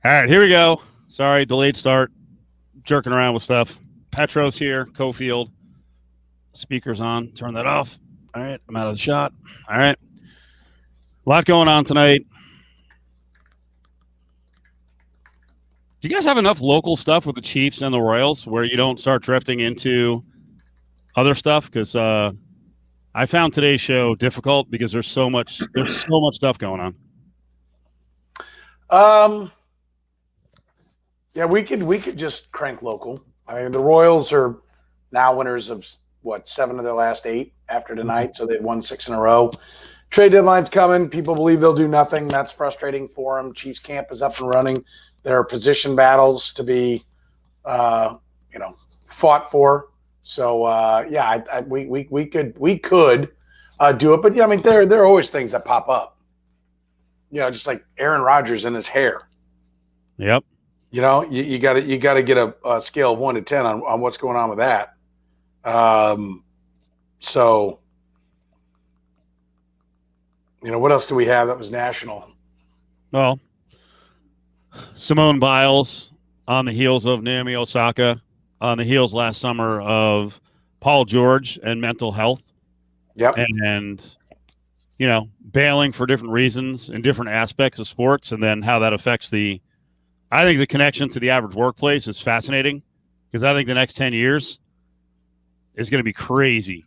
All right, here we go. Sorry, delayed start. Jerking around with stuff. Petro's here. Cofield. Speaker's on. Turn that off. All right, I'm out of the shot. All right. A lot going on tonight. Do you guys have enough local stuff with the Chiefs and the Royals where you don't start drifting into other stuff? Because I found today's show difficult because there's so much stuff going on. Yeah, we could just crank local. I mean, the Royals are now winners of 7 of their last 8 after tonight, so they've won 6 in a row. Trade deadline's coming. People believe they'll do nothing. That's frustrating for them. Chiefs camp is up and running. There are position battles to be, fought for. So we could do it, but yeah, I mean, there are always things that pop up. Just like Aaron Rodgers and his hair. Yep. You got to get a scale of 1 to 10 on what's going on with that. So, what else do we have that was national? Well, Simone Biles on the heels of Naomi Osaka, on the heels last summer of Paul George and mental health. Yep. And bailing for different reasons in different aspects of sports, and then how that affects I think the connection to the average workplace is fascinating, because I think the next 10 years is going to be crazy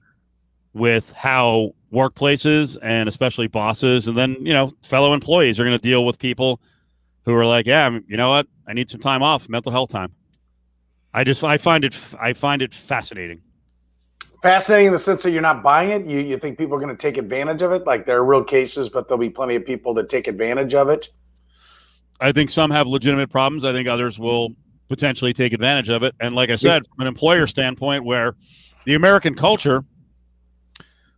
with how workplaces and especially bosses and then, fellow employees are going to deal with people who are like, yeah, you know what? I need some time off, mental health time. I find it fascinating. Fascinating in the sense that you're not buying it. You think people are going to take advantage of it? Like, there are real cases, but there'll be plenty of people that take advantage of it. I think some have legitimate problems. I think others will potentially take advantage of it. And like I said, from an employer standpoint, where the American culture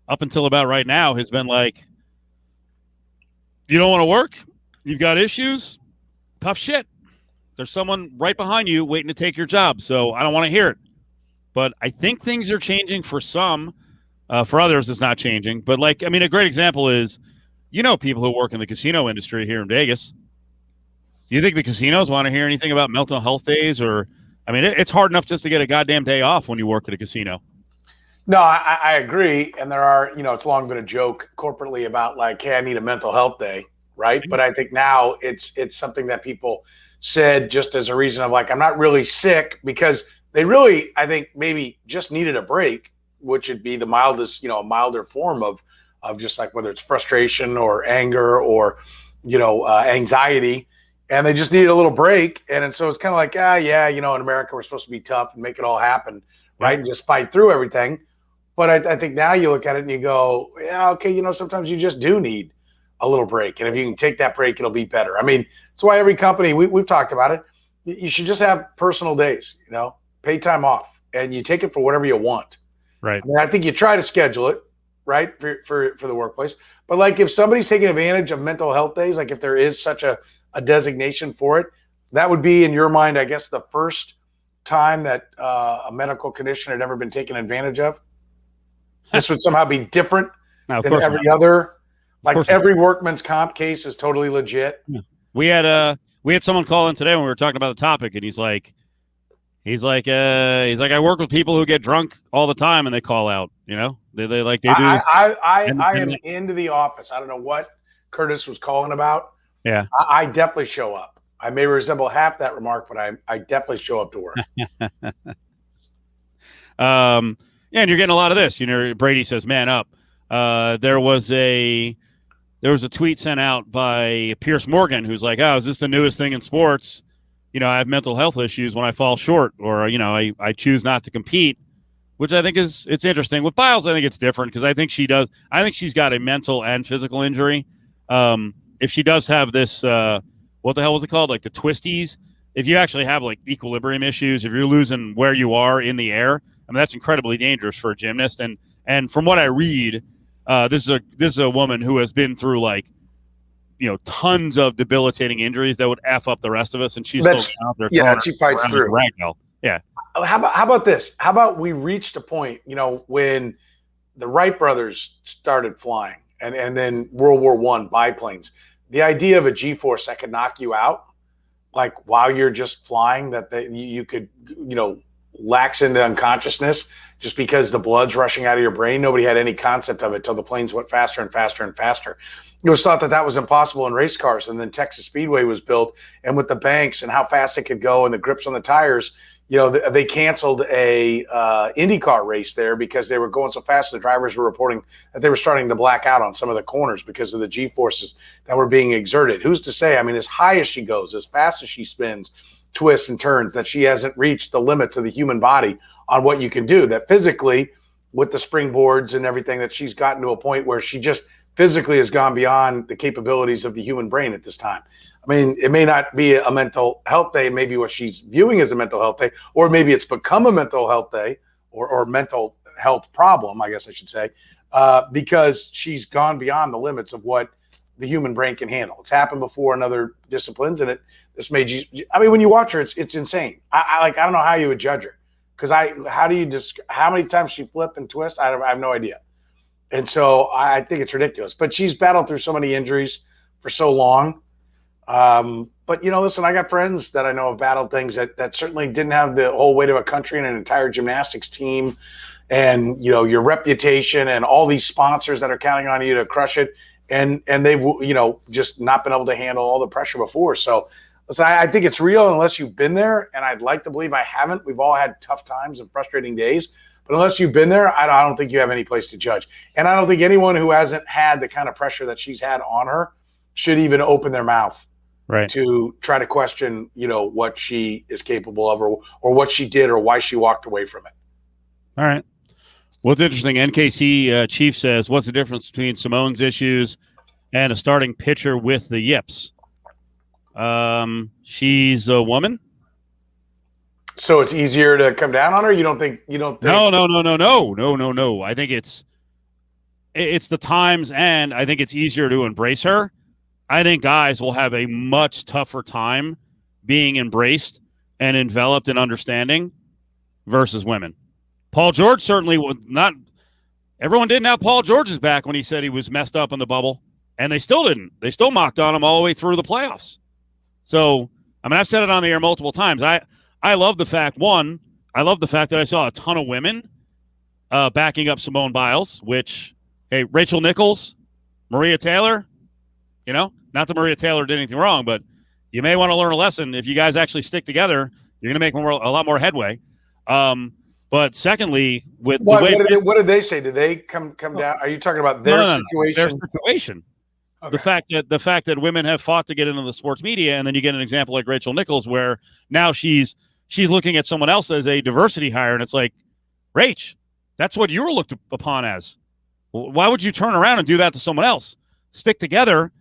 up until about right now has been like, you don't want to work? You've got issues? Tough shit. There's someone right behind you waiting to take your job. So I don't want to hear it. But I think things are changing for some. For others, it's not changing. But a great example is, people who work in the casino industry here in Vegas. Do you think the casinos want to hear anything about mental health days? It's hard enough just to get a goddamn day off when you work at a casino. No, I agree. And there are, it's long been a joke corporately about like, hey, I need a mental health day, right? But I think now it's something that people said just as a reason of like, I'm not really sick, because they really, I think, maybe just needed a break, which would be the mildest, a milder form of just like whether it's frustration or anger or, anxiety. And they just needed a little break. And so it's kind of like, in America, we're supposed to be tough and make it all happen, right? And just fight through everything. But I think now you look at it and you go, yeah, okay, sometimes you just do need a little break. And if you can take that break, it'll be better. I mean, that's why every company, we've talked about it, you should just have personal days, pay time off. And you take it for whatever you want. Right. I mean, I think you try to schedule it, right, for the workplace. But like if somebody's taking advantage of mental health days, like if there is such a designation for it, that would be, in your mind, I guess, the first time that a medical condition had ever been taken advantage of. This would somehow be different than every other. Like every workman's comp case is totally legit. Yeah. We had someone call in today when we were talking about the topic, and he's like, I work with people who get drunk all the time and they call out. They do. I am into the office. I don't know what Curtis was calling about. Yeah, I definitely show up. I may resemble half that remark, but I definitely show up to work. And you're getting a lot of this. Brady says, "Man up." There was a tweet sent out by Pierce Morgan, who's like, "Oh, is this the newest thing in sports? I have mental health issues when I fall short, or I choose not to compete," which I think it's interesting. With Biles, I think it's different because I think she does. I think she's got a mental and physical injury. If she does have this, what the hell was it called? Like the twisties. If you actually have like equilibrium issues, if you're losing where you are in the air, I mean, that's incredibly dangerous for a gymnast. And from what I read, this is a woman who has been through tons of debilitating injuries that would F up the rest of us. And she's still out there. Yeah, she fights through. Yeah. How about this? How about we reached a point, when the Wright brothers started flying and then World War I biplanes, the idea of a G-force that could knock you out, like while you're just flying, that you could, lax into unconsciousness just because the blood's rushing out of your brain. Nobody had any concept of it till the planes went faster and faster and faster. It was thought that that was impossible in race cars, and then Texas Speedway was built, and with the banks and how fast it could go and the grips on the tires, they canceled a IndyCar race there because they were going so fast. The drivers were reporting that they were starting to black out on some of the corners because of the G-forces that were being exerted. Who's to say? I mean, as high as she goes, as fast as she spins, twists and turns, that she hasn't reached the limits of the human body on what you can do. That physically, with the springboards and everything, that she's gotten to a point where she just physically has gone beyond the capabilities of the human brain at this time. I mean, it may not be a mental health day, maybe what she's viewing as a mental health day, or maybe it's become a mental health day or mental health problem, I guess I should say, because she's gone beyond the limits of what the human brain can handle. It's happened before in other disciplines, and this made you. I mean, when you watch her, it's insane. I don't know how you would judge her, because how many times she flip and twist? I have no idea. And so I think it's ridiculous. But she's battled through so many injuries for so long. But listen, I got friends that I know have battled things that certainly didn't have the whole weight of a country and an entire gymnastics team, and your reputation and all these sponsors that are counting on you to crush it, and they've just not been able to handle all the pressure before. So listen, I think it's real unless you've been there, and I'd like to believe I haven't. We've all had tough times and frustrating days, but unless you've been there, I don't think you have any place to judge. And I don't think anyone who hasn't had the kind of pressure that she's had on her should even open their mouth to try to question, what she is capable of, or what she did, or why she walked away from it. All right. Well, it's interesting. NKC Chief says, what's the difference between Simone's issues and a starting pitcher with the yips? She's a woman. So it's easier to come down on her? You don't think? No. I think it's the times, and I think it's easier to embrace her. I think guys will have a much tougher time being embraced and enveloped in understanding versus women. Paul George certainly was not. Everyone didn't have Paul George's back when he said he was messed up in the bubble, and they still didn't. They still mocked on him all the way through the playoffs. So, I mean, I've said it on the air multiple times. I love the fact, that I saw a ton of women backing up Simone Biles, which, hey, Rachel Nichols, Maria Taylor, not that Maria Taylor did anything wrong, but you may want to learn a lesson. If you guys actually stick together, you're going to make a lot more headway. But secondly, with what did they say? Did they come down? Are you talking about their situation? Their situation. Okay. The fact that women have fought to get into the sports media, and then you get an example like Rachel Nichols, where now she's looking at someone else as a diversity hire, and it's like, Rach, that's what you were looked upon as. Why would you turn around and do that to someone else? Stick together,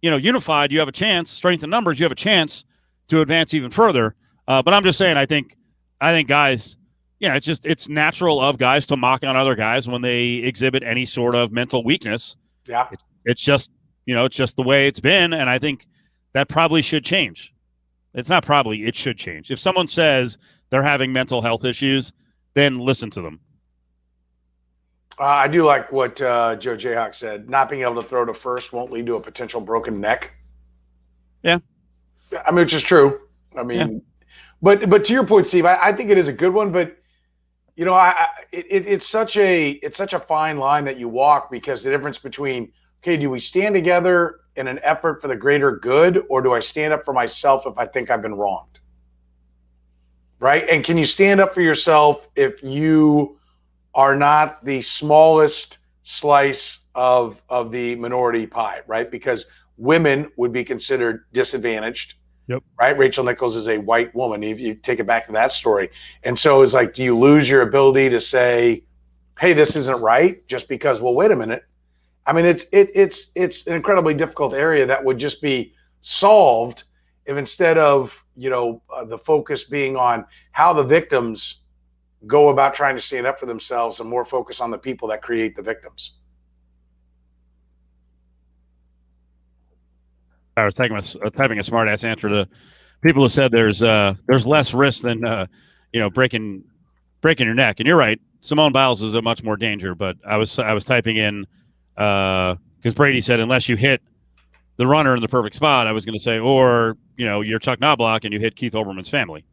unified. You have a chance. Strength in numbers. You have a chance to advance even further. But I'm just saying, I think guys. Yeah, it's natural of guys to mock on other guys when they exhibit any sort of mental weakness. Yeah, it's just the way it's been, and I think that probably should change. It's not probably, it should change. If someone says they're having mental health issues, then listen to them. I do like what Joe Jayhawk said. Not being able to throw to first won't lead to a potential broken neck. Yeah, I mean, which is true. I mean, yeah. But to your point, Steve, I think it is a good one, but. It's such a fine line that you walk, because the difference between, okay, do we stand together in an effort for the greater good, or do I stand up for myself if I think I've been wronged? Right? And can you stand up for yourself if you are not the smallest slice of the minority pie, right? Because women would be considered disadvantaged. Yep. Right. Rachel Nichols is a white woman. If you take it back to that story. And so it's like, do you lose your ability to say, hey, this isn't right, just because, well, wait a minute. I mean, it's an incredibly difficult area that would just be solved if, instead of, the focus being on how the victims go about trying to stand up for themselves, and more focus on the people that create the victims. I was typing a smart ass answer to people who said there's less risk than breaking your neck, and you're right. Simone Biles is a much more danger, but I was typing in because Brady said unless you hit the runner in the perfect spot, I was going to say, or, you're Chuck Knobloch and you hit Keith Olbermann's family,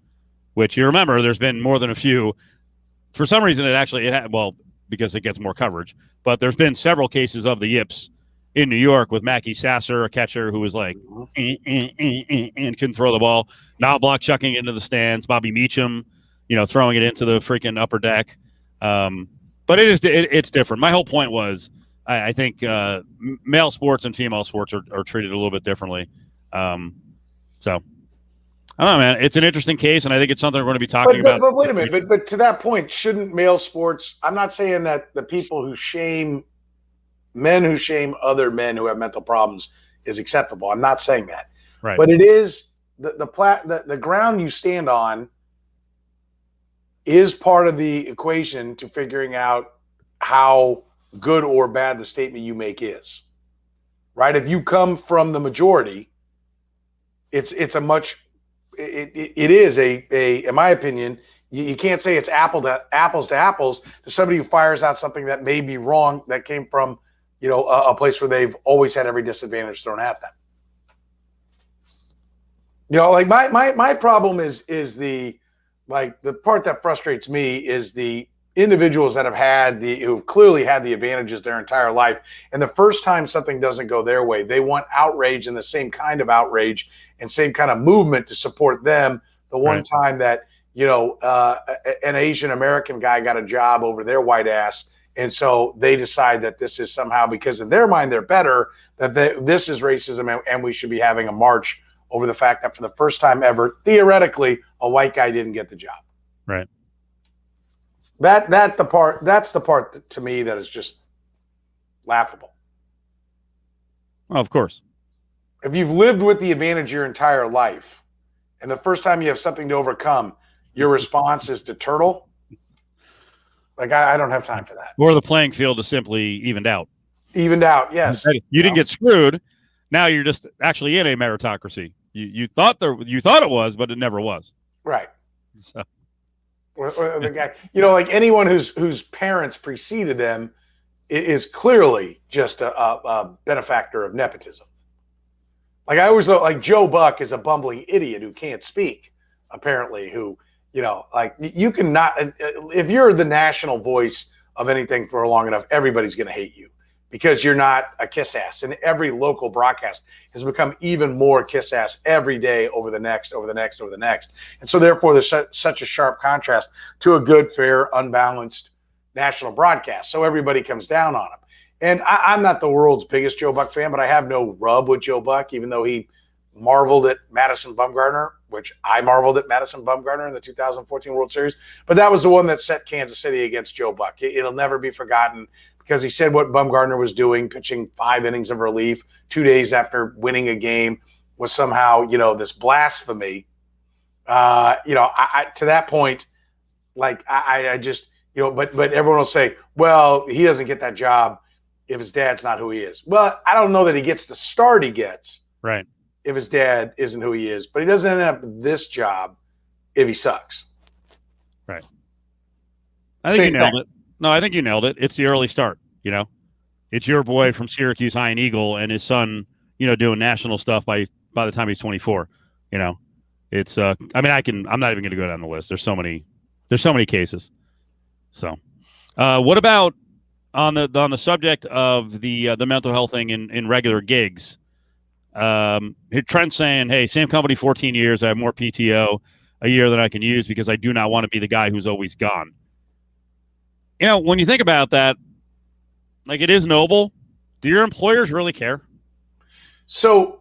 which you remember there's been more than a few. For some reason, because it gets more coverage, but there's been several cases of the yips in New York with Mackie Sasser, a catcher who was like, and couldn't throw the ball. Knobloch chucking it into the stands. Bobby Meacham, throwing it into the freaking upper deck. But it's different. My whole point was, I think male sports and female sports are treated a little bit differently. So I don't know, man. It's an interesting case, and I think it's something we're going to be talking about. But wait a minute. But to that point, shouldn't male sports? I'm not saying that the people who shame men who shame other men who have mental problems is acceptable. I'm not saying that. Right. But it is the ground you stand on is part of the equation to figuring out how good or bad the statement you make is. Right? If you come from the majority, it is in my opinion, you can't say it's apples to apples to somebody who fires out something that may be wrong that came from, a place where they've always had every disadvantage thrown at them. Like my problem is the part that frustrates me is the individuals that who've clearly had the advantages their entire life. And the first time something doesn't go their way, they want outrage and the same kind of outrage and same kind of movement to support them. The one time that, an Asian American guy got a job over their white ass. And so they decide that this is somehow, because in their mind, they're better, that this is racism and we should be having a march over the fact that for the first time ever, theoretically, a white guy didn't get the job. Right. That's the part to me that is just laughable. Well, of course. If you've lived with the advantage your entire life, and the first time you have something to overcome, your response is to turtle. Like, I don't have time for that. Or the playing field is simply evened out. Evened out, yes. You didn't get screwed. Now you're just actually in a meritocracy. You thought it was, but it never was. Right. So. Or the guy, like anyone whose parents preceded them is clearly just a benefactor of nepotism. Like I always thought, like Joe Buck is a bumbling idiot who can't speak, apparently, who, you cannot, if you're the national voice of anything for long enough, everybody's going to hate you because you're not a kiss ass. And every local broadcast has become even more kiss ass every day over the next. And so therefore there's such a sharp contrast to a good, fair, unbalanced national broadcast. So everybody comes down on him. And I'm not the world's biggest Joe Buck fan, but I have no rub with Joe Buck, even though he marveled at Madison Bumgarner, which I marveled at Madison Bumgarner in the 2014 World Series. But that was the one that set Kansas City against Joe Buck. It'll never be forgotten because he said what Bumgarner was doing, pitching 5 innings of relief 2 days after winning a game, was somehow, this blasphemy. I to that point, like I just, but everyone will say, well, he doesn't get that job if his dad's not who he is. Well, I don't know that he gets the start he gets. Right. If his dad isn't who he is, but he doesn't end up this job if he sucks. Right. I think you nailed it. No, I think you nailed it. It's the early start, It's your boy from Syracuse Iron Eagle and his son, doing national stuff by the time he's 24. It's I'm not even going to go down the list. There's so many cases. So, what about on the subject of the mental health thing in regular gigs? Trent's saying, hey, same company 14 years. I have more PTO a year than I can use because I do not want to be the guy who's always gone. When you think about that, like it is noble. Do your employers really care? So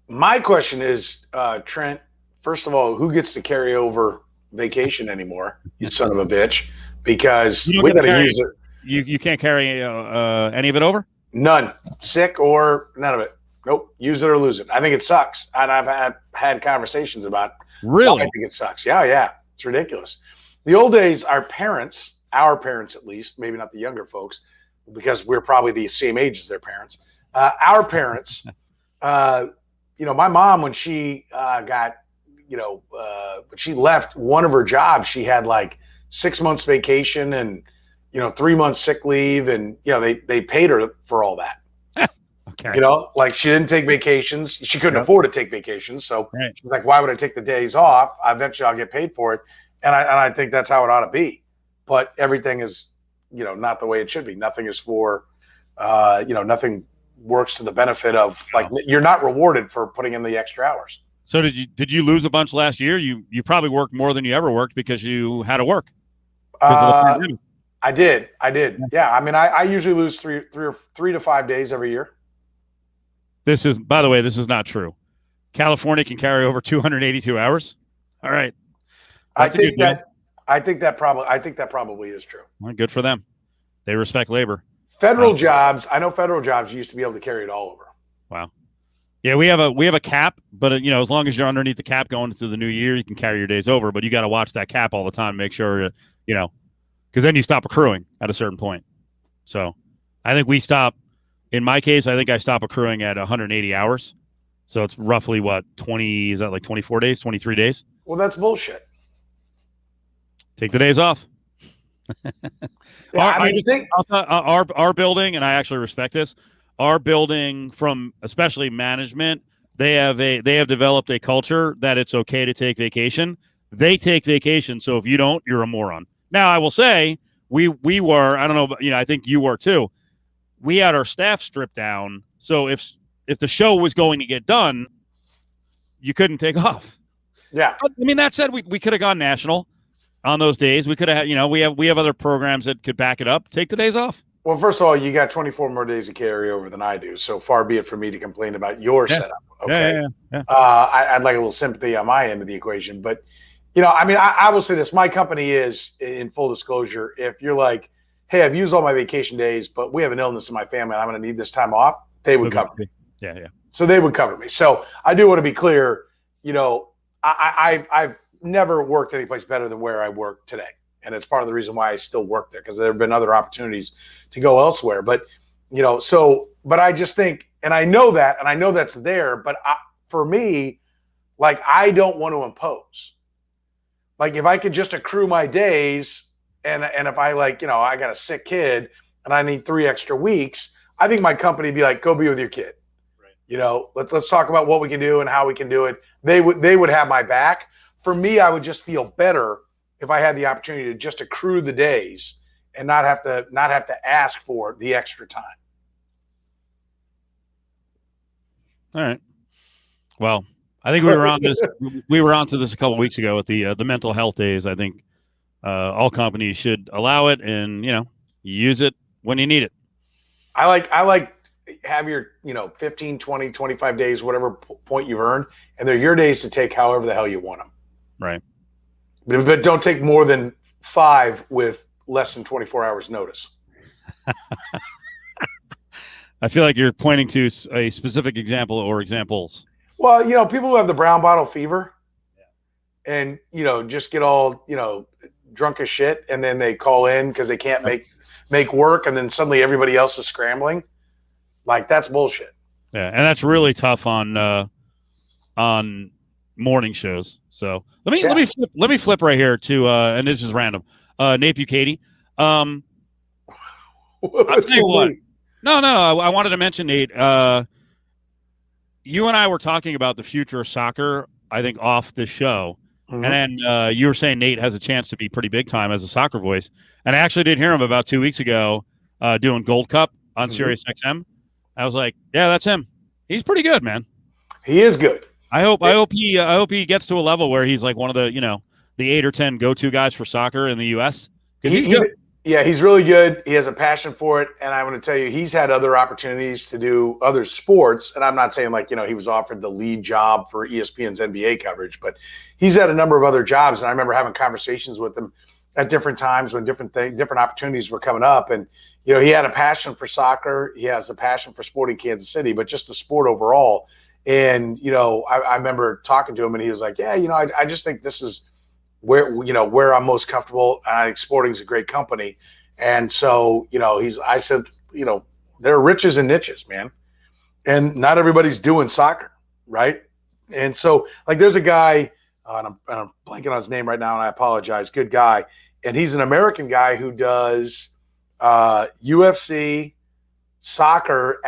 my question is, Trent, first of all, who gets to carry over vacation anymore? You son of a bitch, because we got to use it. You can't carry any of it over? None. Sick or none of it. Nope. Use it or lose it. I think it sucks. And I've had conversations about really. I think it sucks. Yeah. It's ridiculous. The old days, our parents at least, maybe not the younger folks, because we're probably the same age as their parents. Our parents, my mom, when she when she left one of her jobs, she had like 6 months vacation and 3 months sick leave, and they paid her for all that. Okay. Like she didn't take vacations. She couldn't afford to take vacations. So Right. she's like, why would I take the days off? Eventually I'll get paid for it. And I think that's how it ought to be. But everything is, not the way it should be. Nothing is for, nothing works to the benefit of you're not rewarded for putting in the extra hours. So did you lose a bunch last year? You probably worked more than you ever worked because you had to work. I did. Yeah. I mean, I usually lose 3 to 5 days every year. By the way, this is not true. California can carry over 282 hours. All right. I think that probably is true. Well, good for them. They respect labor. Federal jobs. I know federal jobs used to be able to carry it all over. Wow. Yeah, we have a cap, but as long as you're underneath the cap going into the new year, you can carry your days over. But you got to watch that cap all the time. Make sure because then you stop accruing at a certain point. So I think we stop. In my case, I think I stop accruing at 180 hours. So it's roughly what 20? Is that like 24 days, 23 days? Well, that's bullshit. Take the days off. Yeah, our building, and I actually respect this. Our building, from especially management, they have developed a culture that it's okay to take vacation. They take vacation, so if you don't, you're a moron. Now, I will say we were, I don't know, but I think you were too. We had our staff stripped down, so if the show was going to get done, you couldn't take off. Yeah, I mean, that said, we could have gone national on those days. We could have, we have other programs that could back it up. Take the days off. Well, first of all, you got 24 more days of carryover than I do, so far be it for me to complain about your setup. Okay, yeah. I'd like a little sympathy on my end of the equation, but I will say this: my company is, in full disclosure, if you're like, hey, I've used all my vacation days, but we have an illness in my family, and I'm going to need this time off, they would cover me. Yeah. So they would cover me. So I do want to be clear. I've never worked any place better than where I work today. And it's part of the reason why I still work there, because there have been other opportunities to go elsewhere. But, but I just think, and I know that's there, but for me, I don't want to impose. If I could just accrue my days and if I I got a sick kid and I need 3 extra weeks, I think my company would be like, go be with your kid. Right. Let's talk about what we can do and how we can do it. They would have my back. For me, I would just feel better if I had the opportunity to just accrue the days and not have to ask for the extra time. All right. Well, I think we were on this. We were onto this a couple of weeks ago with the mental health days. I think all companies should allow it, and use it when you need it. I like have your 15, 20, 25 days, whatever point you've earned, and they're your days to take however the hell you want them. Right. But don't take more than 5 with less than 24 hours notice. I feel like you're pointing to a specific example or examples. Well, people who have the brown bottle fever and, just get all, drunk as shit, and then they call in because they can't make work, and then suddenly everybody else is scrambling. That's bullshit. Yeah, and that's really tough on morning shows. So let me flip right here to and this is random. Nate Bucati. I'll tell you what. No. I wanted to mention, Nate. You and I were talking about the future of soccer, I think, off the show. Mm-hmm. And then you were saying Nate has a chance to be pretty big time as a soccer voice. And I actually did hear him about 2 weeks ago doing Gold Cup on Sirius XM. I was like, yeah, that's him. He's pretty good, man. He is good. I hope he gets to a level where he's like one of the, the 8 or 10 go-to guys for soccer in the U.S. Because he's good. Yeah, he's really good. He has a passion for it. And I want to tell you, he's had other opportunities to do other sports. And I'm not saying he was offered the lead job for ESPN's NBA coverage, but he's had a number of other jobs. And I remember having conversations with him at different times when different opportunities were coming up. And, he had a passion for soccer. He has a passion for Sporting Kansas City, but just the sport overall. And, I remember talking to him, and he was like, yeah, I just think this is where I'm most comfortable. And I think Sporting's a great company. And so, I said, there are riches and niches, man. And not everybody's doing soccer, right? And so, there's a guy, and I'm blanking on his name right now, and I apologize, good guy. And he's an American guy who does UFC, soccer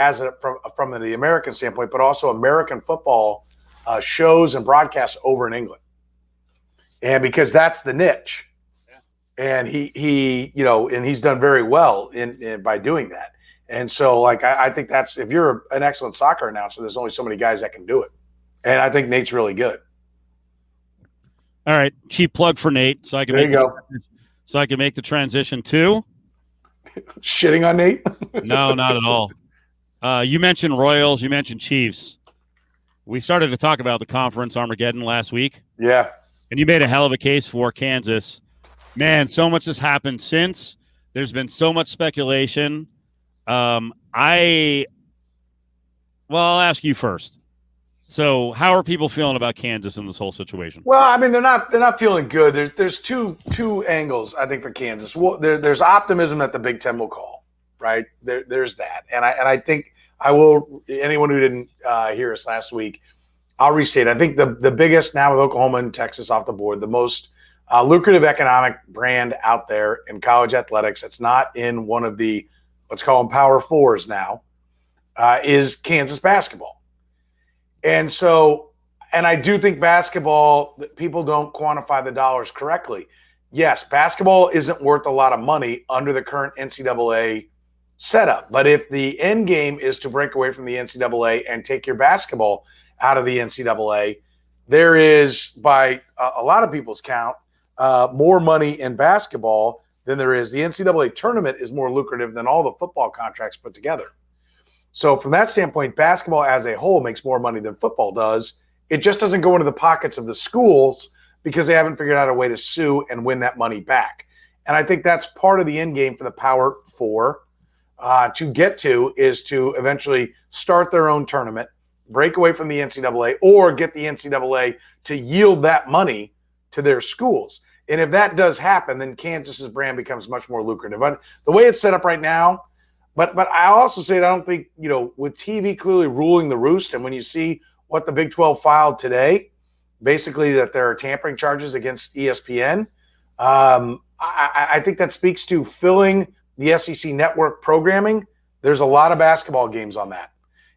from the American standpoint, but also American football shows and broadcasts over in England. And because that's the niche. And he and he's done very well in by doing that. And so, like, I think that's, if you're an excellent soccer announcer, there's only so many guys that can do it. And I think Nate's really good. All right, cheap plug for Nate, so I can make the transition to shitting on Nate. No, not at all. You mentioned Royals, you mentioned Chiefs. We started to talk about the conference Armageddon last week. Yeah, and you made a hell of a case for Kansas. Man, so much has happened since. There's been so much speculation. I'll ask you first. So, how are people feeling about Kansas in this whole situation? Well, I mean, they're not feeling good. There's two angles, I think, for Kansas. Well, there's optimism that the Big Ten will call, right? There's that, and I think I will. Anyone who didn't hear us last week, I'll restate. I think the biggest now with Oklahoma and Texas off the board, the most lucrative economic brand out there in college athletics that's not in one of the, let's call them Power Fours now, is Kansas basketball. And so, and I do think basketball, people don't quantify the dollars correctly. Yes, basketball isn't worth a lot of money under the current NCAA setup. But if the end game is to break away from the NCAA and take your basketball out of the NCAA, there is, by a lot of people's count, more money in basketball than there is. The NCAA tournament is more lucrative than all the football contracts put together. So from that standpoint, basketball as a whole makes more money than football does. It just doesn't go into the pockets of the schools because they haven't figured out a way to sue and win that money back. And I think that's part of the end game for the Power Four to get to, is to eventually start their own tournament, break away from the NCAA, or get the NCAA to yield that money to their schools. And if that does happen, then Kansas's brand becomes much more lucrative. But the way it's set up right now, but I also say, I don't think, with TV clearly ruling the roost, and when you see what the Big 12 filed today, basically that there are tampering charges against ESPN, I think that speaks to filling the SEC network programming. There's a lot of basketball games on that.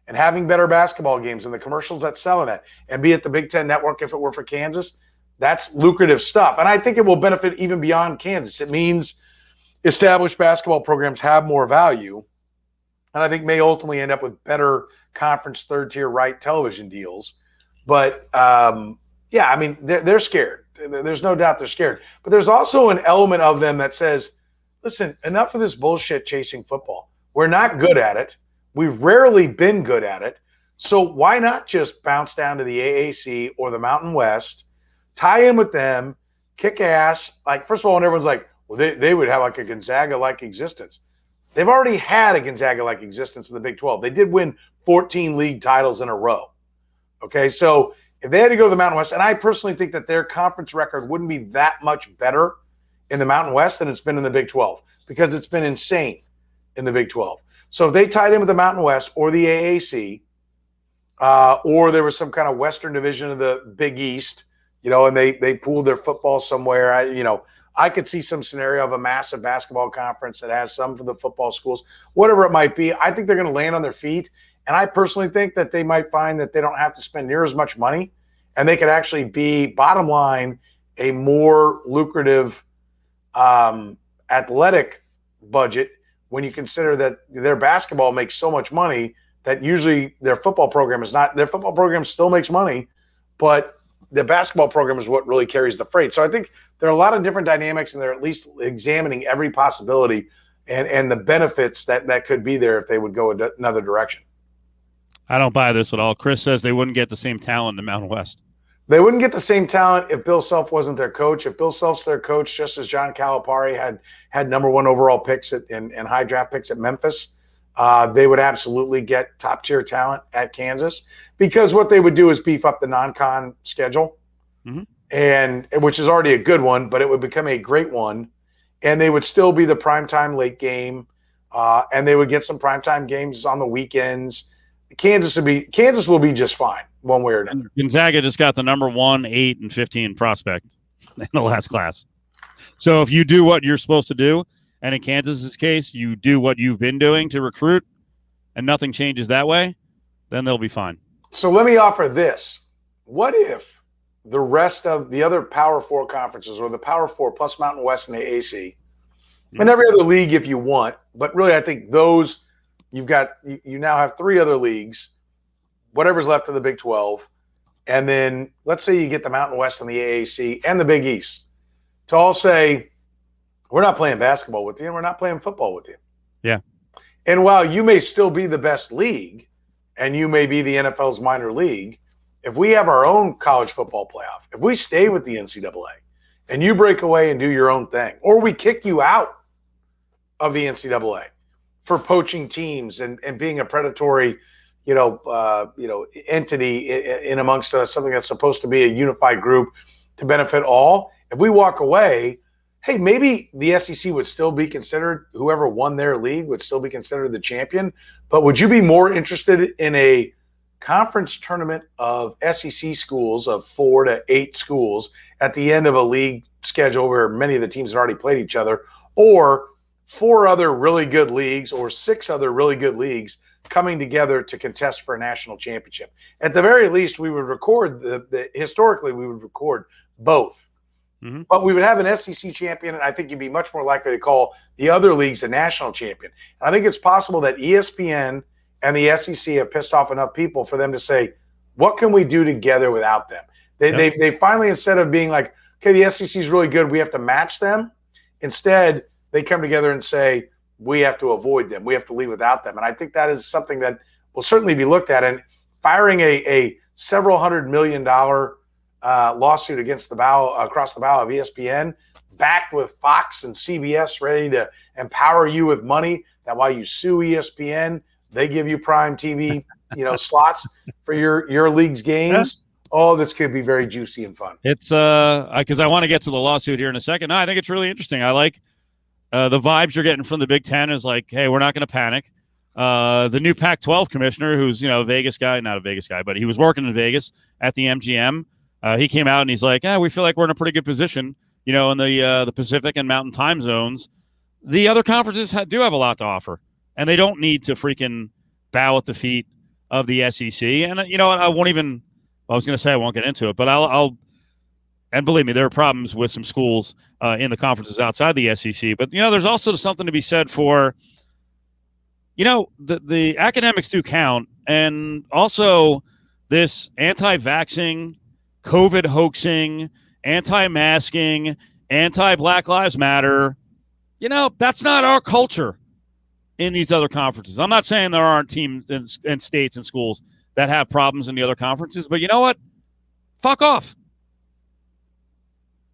And having better basketball games and the commercials that sell in it, and be it the Big Ten network if it were for Kansas, that's lucrative stuff. And I think it will benefit even beyond Kansas. It means established basketball programs have more value, and I think may ultimately end up with better conference third-tier right television deals. But, yeah, I mean, they're scared. There's no doubt they're scared. But there's also an element of them that says, listen, enough of this bullshit chasing football. We're not good at it. We've rarely been good at it. So why not just bounce down to the AAC or the Mountain West, tie in with them, kick ass? Like, first of all, when everyone's like, well, they would have like a Gonzaga-like existence. They've already had a Gonzaga-like existence in the Big 12. They did win 14 league titles in a row. Okay, so if they had to go to the Mountain West, and I personally think that their conference record wouldn't be that much better in the Mountain West than it's been in the Big 12, because it's been insane in the Big 12. So if they tied in with the Mountain West or the AAC, or there was some kind of Western division of the Big East, and they pooled their football somewhere, I could see some scenario of a massive basketball conference that has some for the football schools, whatever it might be. I think they're going to land on their feet. And I personally think that they might find that they don't have to spend near as much money, and they could actually be, bottom line, a more lucrative athletic budget when you consider that their basketball makes so much money that usually their football program is not. Their football program still makes money, but the basketball program is what really carries the freight. So I think there are a lot of different dynamics, and they're at least examining every possibility and the benefits that could be there if they would go another direction. I don't buy this at all. Chris says they wouldn't get the same talent in Mountain West. They wouldn't get the same talent if Bill Self wasn't their coach. If Bill Self's their coach, just as John Calipari had number one overall picks and high draft picks at Memphis, they would absolutely get top-tier talent at Kansas, because what they would do is beef up the non-con schedule, and which is already a good one, but it would become a great one, and they would still be the primetime late game, and they would get some primetime games on the weekends. Kansas will be just fine one way or another. Gonzaga just got the number 1, 8, and 15 prospect in the last class. So if you do what you're supposed to do, and in Kansas's case, you do what you've been doing to recruit, and nothing changes that way, then they'll be fine. So let me offer this. What if the rest of the other Power 4 conferences, or the Power 4 plus Mountain West and the AAC, and every other league if you want, but really I think those you now have 3 other leagues, whatever's left of the Big 12, and then let's say you get the Mountain West and the AAC and the Big East to all say, we're not playing basketball with you and we're not playing football with you. Yeah. And while you may still be the best league and you may be the NFL's minor league, if we have our own college football playoff, if we stay with the NCAA and you break away and do your own thing, or we kick you out of the NCAA for poaching teams and being a predatory, entity in amongst us, something that's supposed to be a unified group to benefit all. If we walk away, hey, maybe the SEC would still be considered, whoever won their league would still be considered the champion. But would you be more interested in a conference tournament of SEC schools, of 4 to 8 schools at the end of a league schedule where many of the teams had already played each other, or 4 other really good leagues or 6 other really good leagues coming together to contest for a national championship? At the very least, we would record historically we would record both. Mm-hmm. But we would have an SEC champion, and I think you'd be much more likely to call the other leagues a national champion. And I think it's possible that ESPN and the SEC have pissed off enough people for them to say, what can we do together without them? They finally, instead of being like, okay, the SEC is really good, we have to match them, instead they come together and say, we have to avoid them. We have to leave without them. And I think that is something that will certainly be looked at. And firing a several $100 million lawsuit across the bow of ESPN, backed with Fox and CBS, ready to empower you with money, that while you sue ESPN, they give you prime TV, slots for your league's games. Yeah. Oh, this could be very juicy and fun. It's because I want to get to the lawsuit here in a second. No, I think it's really interesting. I like the vibes you're getting from the Big Ten is like, hey, we're not going to panic. The new Pac-12 commissioner, who's a Vegas guy, not a Vegas guy, but he was working in Vegas at the MGM. He came out and he's like, we feel like we're in a pretty good position, in the Pacific and Mountain time zones. The other conferences do have a lot to offer, and they don't need to freaking bow at the feet of the SEC. And I won't even. I was going to say I won't get into it, but I'll. And believe me, there are problems with some schools in the conferences outside the SEC. But there's also something to be said for, the academics do count, and also this anti-vaxxing, COVID hoaxing, anti-masking, anti-Black Lives Matter. That's not our culture in these other conferences. I'm not saying there aren't teams and states and schools that have problems in the other conferences, but you know what? Fuck off.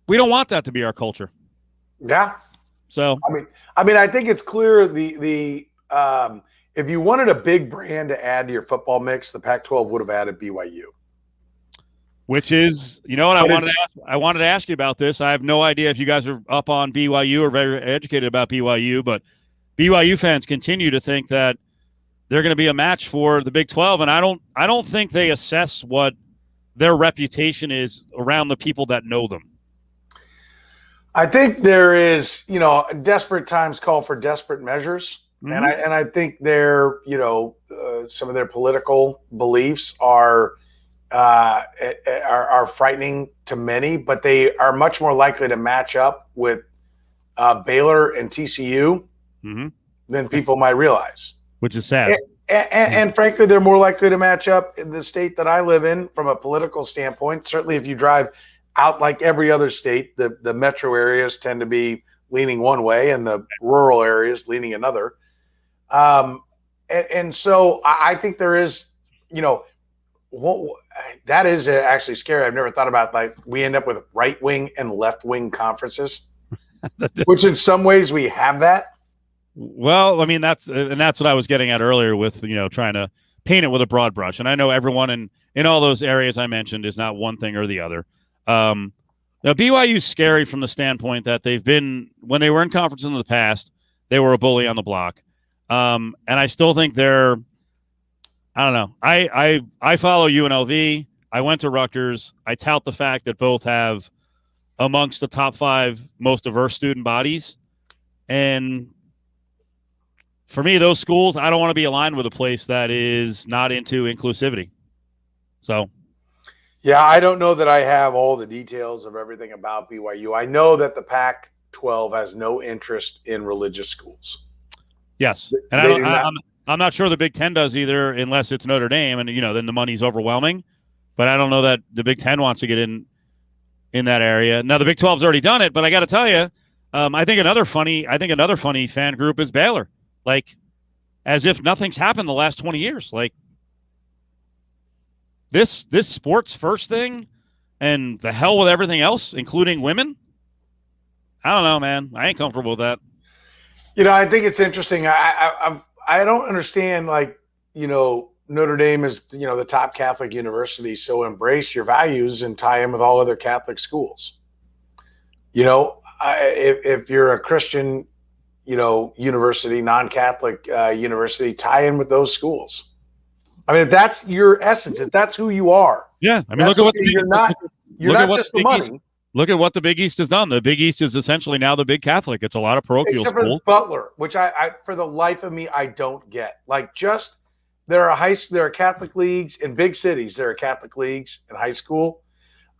We don't want that to be our culture. Yeah. So I mean, I think it's clear the if you wanted a big brand to add to your football mix, the Pac-12 would have added BYU. Which is, I wanted to ask you about this. I have no idea if you guys are up on BYU or very educated about BYU, but BYU fans continue to think that they're going to be a match for the Big 12, and I don't think they assess what their reputation is around the people that know them. I think there is, desperate times call for desperate measures, mm-hmm. and I think their, some of their political beliefs are frightening to many, but they are much more likely to match up with Baylor and TCU mm-hmm. than people might realize. Which is sad. And frankly, they're more likely to match up in the state that I live in from a political standpoint. Certainly, if you drive out like every other state, the metro areas tend to be leaning one way and the rural areas leaning another. And so I think there is, that is actually scary. I've never thought about, like, we end up with right wing and left wing conferences, which in some ways we have that. Well, I mean, that's what I was getting at earlier with, trying to paint it with a broad brush. And I know everyone in all those areas I mentioned is not one thing or the other. Now, BYU is scary from the standpoint that when they were in conferences in the past, they were a bully on the block. And I still think I don't know. I follow UNLV. I went to Rutgers. I tout the fact that both have amongst the top 5 most diverse student bodies. And for me, those schools, I don't want to be aligned with a place that is not into inclusivity. So, yeah, I don't know that I have all the details of everything about BYU. I know that the Pac-12 has no interest in religious schools. yes, and I'm not sure the Big Ten does either, unless it's Notre Dame, and then the money's overwhelming. But I don't know that the Big Ten wants to get in that area. Now the Big 12's already done it, but I got to tell you, I think another funny fan group is Baylor. Like, as if nothing's happened the last 20 years. Like, this sports first thing, and the hell with everything else, including women. I don't know, man. I ain't comfortable with that. I think it's interesting. I don't understand. Like, Notre Dame is the top Catholic university, so embrace your values and tie in with all other Catholic schools. If you're a Christian, university, non-Catholic university, tie in with those schools. I mean, if that's your essence, if that's who you are. Yeah, I mean, look at what you're not just the money. Look at what the Big East has done. The Big East is essentially now the big Catholic. It's a lot of parochial Except school. for Butler, which I for the life of me, I don't get. Like, just there are Catholic leagues in big cities. There are Catholic leagues in high school.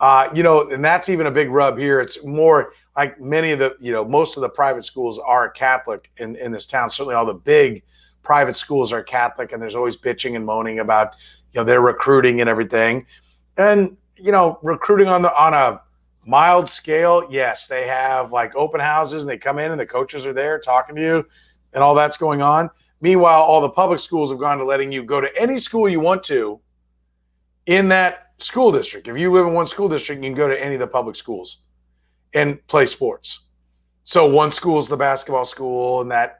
And that's even a big rub here. It's more like many of the, most of the private schools are Catholic in this town. Certainly all the big private schools are Catholic, and there's always bitching and moaning about, their recruiting and everything. And, recruiting on a mild scale, yes, they have like open houses and they come in and the coaches are there talking to you and all that's going on. Meanwhile, all the public schools have gone to letting you go to any school you want to in that school district. If you live in one school district, you can go to any of the public schools and play sports. So one school is the basketball school in that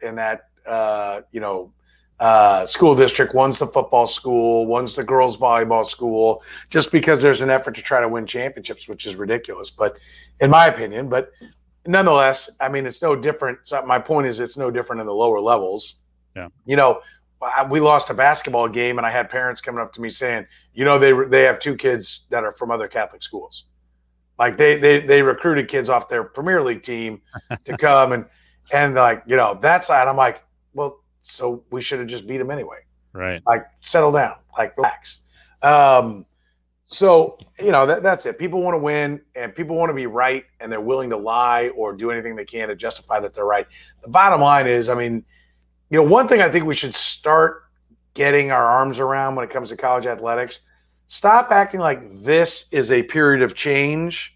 school district. One's the football school. One's the girls volleyball school, just because there's an effort to try to win championships, which is ridiculous. But in my opinion, but nonetheless, I mean, it's no different. So my point is, it's no different in the lower levels. Yeah. We lost a basketball game and I had parents coming up to me saying, they have two kids that are from other Catholic schools. Like they recruited kids off their Premier League team to come and like, that's that. I'm like, well, so we should have just beat them anyway. Right. Like, settle down, like, relax. So, that's it. People want to win and people want to be right, and they're willing to lie or do anything they can to justify that they're right. The bottom line is, I mean, one thing I think we should start getting our arms around when it comes to college athletics, stop acting like this is a period of change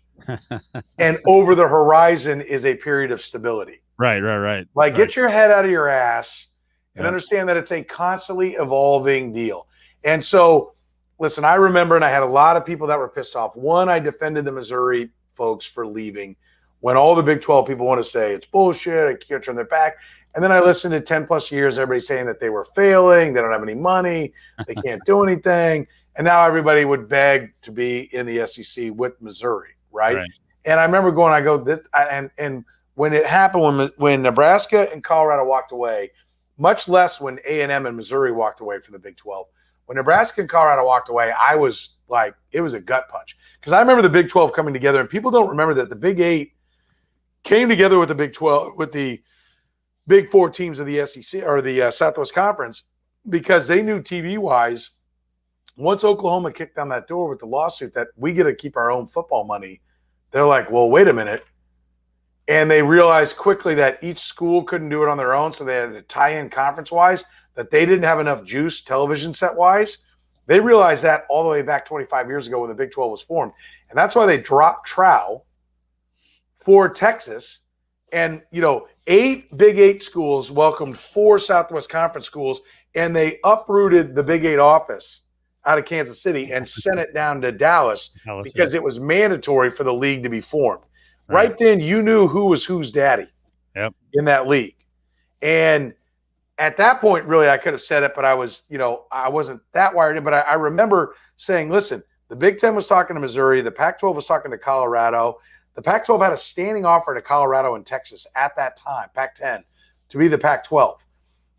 and over the horizon is a period of stability. Right. Like, get your head out of your ass and understand that it's a constantly evolving deal. And so, listen, I remember, and I had a lot of people that were pissed off. One, I defended the Missouri folks for leaving when all the Big 12 people want to say it's bullshit, I can't turn their back. And then I listened to 10 plus years, everybody saying that they were failing, they don't have any money, they can't do anything. And now everybody would beg to be in the SEC with Missouri, right? And I remember and when it happened, when Nebraska and Colorado walked away, much less when A&M and Missouri walked away from the Big 12. When Nebraska and Colorado walked away, I was like, it was a gut punch. Because I remember the Big 12 coming together, and people don't remember that the Big 8 came together with the Big 12, with the Big 4 teams of the SEC or the Southwest Conference, because they knew TV-wise, once Oklahoma kicked down that door with the lawsuit that we get to keep our own football money, they're like, well, wait a minute. And they realized quickly that each school couldn't do it on their own, so they had to tie in conference-wise, that they didn't have enough juice television set-wise. They realized that all the way back 25 years ago when the Big 12 was formed. And that's why they dropped Trow for Texas. And, 8 Big 8 schools welcomed 4 Southwest Conference schools, and they uprooted the Big 8 office out of Kansas City and sent it down to Dallas because it was mandatory for the league to be formed. Right then, you knew who was whose daddy in that league. And at that point, really, I could have said it, but I was, I wasn't that wired in. But I remember saying, listen, the Big Ten was talking to Missouri. The Pac-12 was talking to Colorado. The Pac-12 had a standing offer to Colorado and Texas at that time, Pac-10, to be the Pac-12.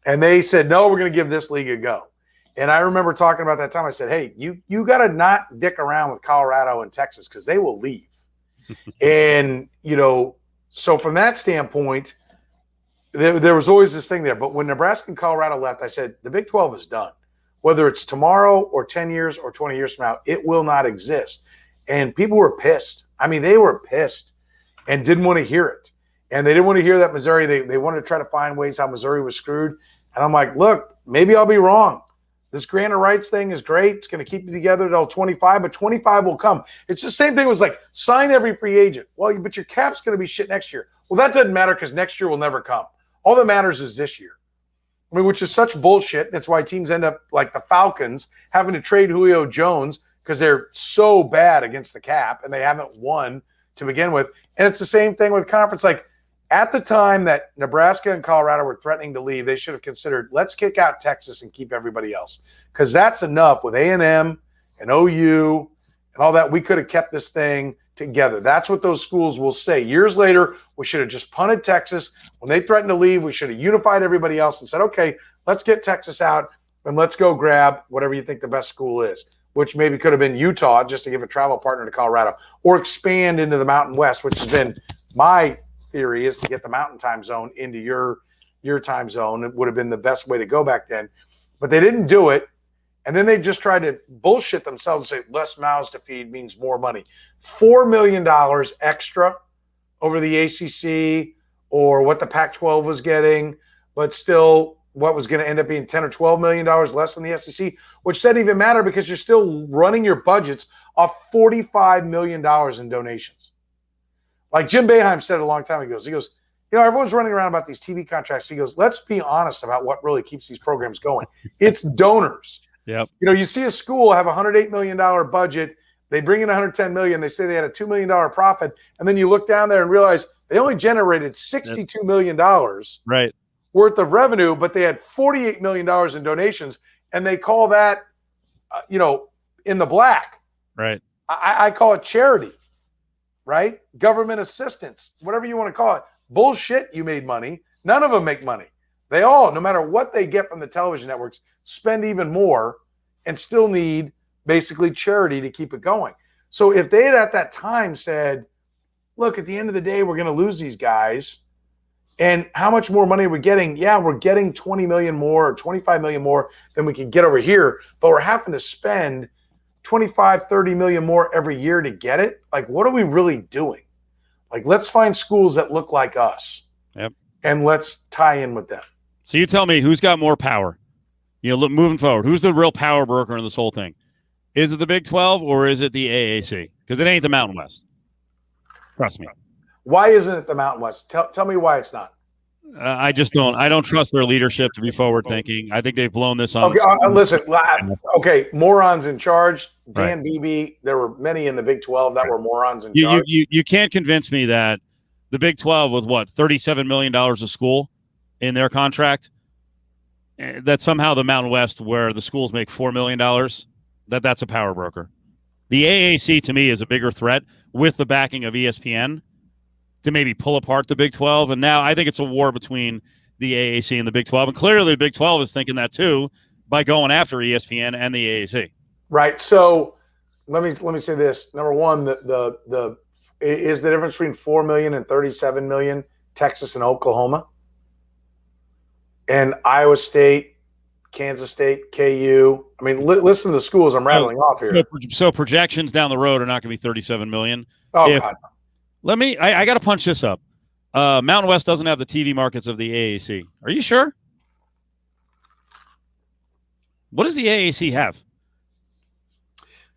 And they said, no, we're going to give this league a go. And I remember talking about that time. I said, hey, you got to not dick around with Colorado and Texas because they will leave. And, so from that standpoint, there was always this thing there. But when Nebraska and Colorado left, I said, the Big 12 is done. Whether it's tomorrow or 10 years or 20 years from now, it will not exist. And people were pissed. I mean, they were pissed and didn't want to hear it. And they didn't want to hear that Missouri, they wanted to try to find ways how Missouri was screwed. And I'm like, look, maybe I'll be wrong. This grant of rights thing is great. It's going to keep you together until 25, but 25 will come. It's the same thing. It was like, sign every free agent. Well, but your cap's going to be shit next year. Well, that doesn't matter because next year will never come. All that matters is this year. I mean, which is such bullshit. That's why teams end up like the Falcons having to trade Julio Jones because they're so bad against the cap and they haven't won to begin with. And it's the same thing with conference. Like at the time that Nebraska and Colorado were threatening to leave, they should have considered, let's kick out Texas and keep everybody else. Because that's enough with A&M and OU and all that. We could have kept this thing together. That's what those schools will say. Years later, we should have just punted Texas. When they threatened to leave, we should have unified everybody else and said, okay, let's get Texas out and let's go grab whatever you think the best school is, which maybe could have been Utah just to give a travel partner to Colorado, or expand into the Mountain West, which has been my theory, is to get the Mountain Time Zone into your time zone. It would have been the best way to go back then. But they didn't do it. And then they just tried to bullshit themselves and say less mouths to feed means more money. $4 million extra over the ACC or what the Pac-12 was getting, but still what was going to end up being $10 or $12 million less than the SEC, which doesn't even matter because you're still running your budgets off $45 million in donations. Like Jim Boeheim said a long time ago, he goes, you know, everyone's running around about these TV contracts. He goes, let's be honest about what really keeps these programs going. It's donors. Yep. You know, you see a school have a $108 million budget. They bring in $110 million. They say they had a $2 million profit. And then you look down there and realize they only generated $62 million right. worth of revenue, but they had $48 million in donations. And they call that, in the black. Right. I call it charity, right? Government assistance, whatever you want to call it. Bullshit, you made money. None of them make money. They all, no matter what they get from the television networks, spend even more and still need basically charity to keep it going. So if they had at that time said, look, at the end of the day, we're going to lose these guys. And how much more money are we getting? Yeah, we're getting 20 million more or 25 million more than we can get over here, but we're having to spend 25, 30 million more every year to get it. Like, what are we really doing? Like, let's find schools that look like us. Yep. And let's tie in with them. So you tell me, who's got more power? Look, moving forward, who's the real power broker in this whole thing? Is it the Big 12 or is it the AAC? Because it ain't the Mountain West. Trust me. Why isn't it the Mountain West? Tell me why it's not. I just don't. I don't trust their leadership to be forward thinking. I think they've blown this on. Okay, listen. Okay, morons in charge. Dan Beebe. There were many in the Big 12 that were morons in charge. You can't convince me that the Big 12 with what, $37 million a school in their contract, that somehow the Mountain West, where the schools make $4 million, that's a power broker. The AAC to me is a bigger threat with the backing of ESPN to maybe pull apart the Big 12. And now I think it's a war between the AAC and the Big 12. And clearly the Big 12 is thinking that too by going after ESPN and the AAC. Right. So let me say this. Number one, the is the difference between 4 million and 37 million Texas and Oklahoma and Iowa State, Kansas State, KU. I mean, listen to the schools I'm rattling off here. So projections down the road are not going to be 37 million. Oh, God. I got to punch this up. Mountain West doesn't have the TV markets of the AAC. Are you sure? What does the AAC have?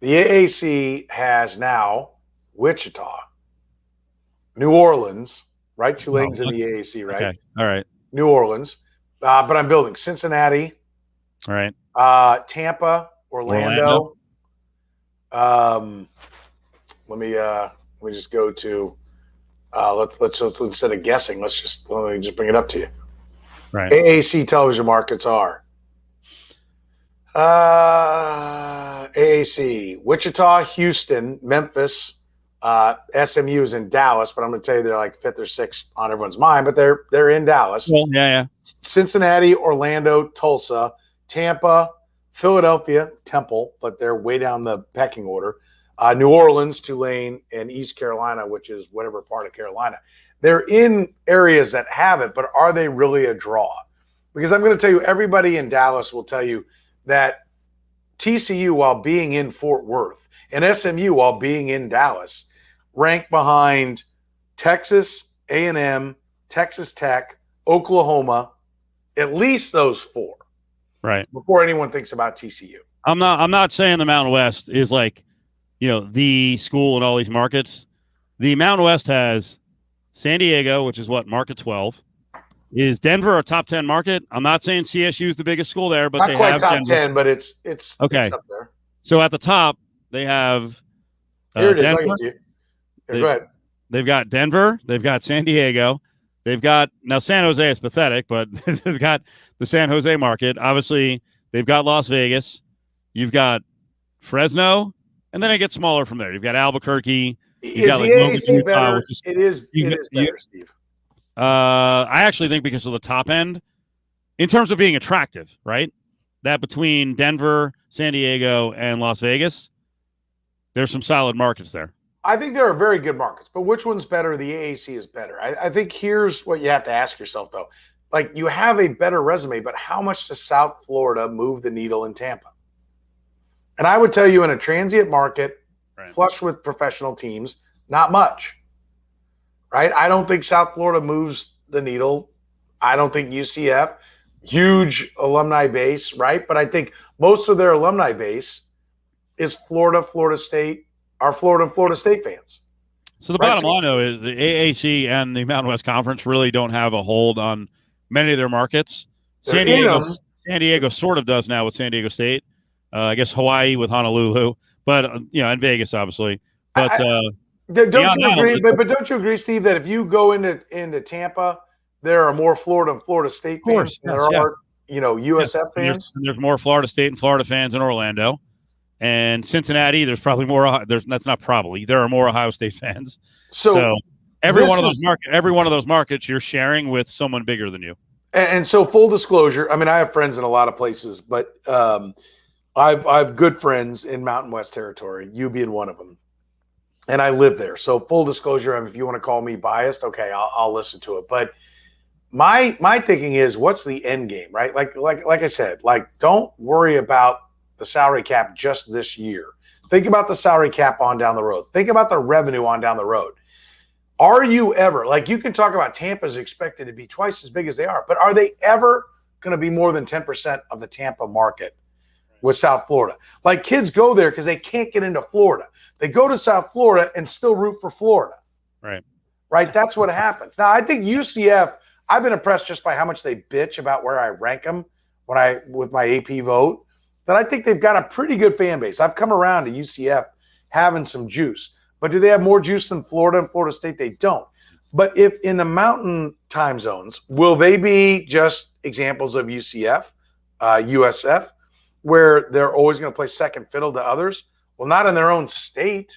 The AAC has now Wichita, New Orleans, right? Two legs in the AAC, right? Okay. All right. New Orleans. But I'm building Cincinnati. All right. Tampa, Orlando. Let me just go to let's instead of guessing, let me just bring it up to you. Right. AAC television markets are AAC, Wichita, Houston, Memphis, SMU is in Dallas, but I'm going to tell you they're like 5th or 6th on everyone's mind, but they're in Dallas. Well, yeah. Cincinnati, Orlando, Tulsa, Tampa, Philadelphia, Temple, but they're way down the pecking order. New Orleans, Tulane, and East Carolina, which is whatever part of Carolina. They're in areas that have it, but are they really a draw? Because I'm going to tell you, everybody in Dallas will tell you that TCU, while being in Fort Worth, and SMU, while being in Dallas, rank behind Texas A&M, Texas Tech, Oklahoma, at least those four. Right. Before anyone thinks about TCU. I'm not saying the Mountain West is like, the school in all these markets. The Mountain West has San Diego, which is what, market 12. Is Denver a top 10 market? I'm not saying CSU is the biggest school there, but not they quite have top Denver. 10, but it's okay. It's up there. So at the top, they have Here it is. Denver. Go ahead. They've got Denver. They've got San Diego. They've got now San Jose is pathetic, but they've got the San Jose market. Obviously, they've got Las Vegas. You've got Fresno, and then it gets smaller from there. You've got Albuquerque. You've got the AAC Utah, better? which is, it is better, Steve. I actually think because of the top end, in terms of being attractive, right? That between Denver, San Diego, and Las Vegas, there's some solid markets there. I think there are very good markets, but which one's better? The AAC is better. I think here's what you have to ask yourself, though. Like, you have a better resume, but how much does South Florida move the needle in Tampa? And I would tell you, in a transient market, right, flush with professional teams, not much. Right? I don't think South Florida moves the needle. I don't think UCF, huge alumni base, right? But I think most of their alumni base is Florida State, our Florida State fans. So the bottom line, though, is the AAC and the Mountain West Conference really don't have a hold on many of their markets. San Diego sort of does now with San Diego State. I guess Hawaii with Honolulu, but and Vegas, obviously. But don't you agree? But don't you agree, Steve, that if you go into Tampa, there are more Florida State fans than there are USF fans? There's more Florida State and Florida fans in Orlando. And Cincinnati, there's probably more. That's not probably. There are more Ohio State fans. So every one of those markets, you're sharing with someone bigger than you. And so, full disclosure, I mean, I have friends in a lot of places, but I've good friends in Mountain West territory. You being one of them, and I live there. So, full disclosure, if you want to call me biased, okay, I'll listen to it. But my thinking is, what's the end game, right? Like I said, don't worry about the salary cap just this year. Think about the salary cap on down the road. Think about the revenue on down the road. Are you ever, you can talk about Tampa's expected to be twice as big as they are, but are they ever going to be more than 10% of the Tampa market with South Florida? Kids go there because they can't get into Florida. They go to South Florida and still root for Florida. Right? That's what happens. Now, I think UCF, I've been impressed just by how much they bitch about where I rank them with my AP vote. That I think they've got a pretty good fan base. I've come around to UCF having some juice. But do they have more juice than Florida and Florida State? They don't. But if in the mountain time zones, will they be just examples of UCF, USF, where they're always going to play second fiddle to others? Well, not in their own state.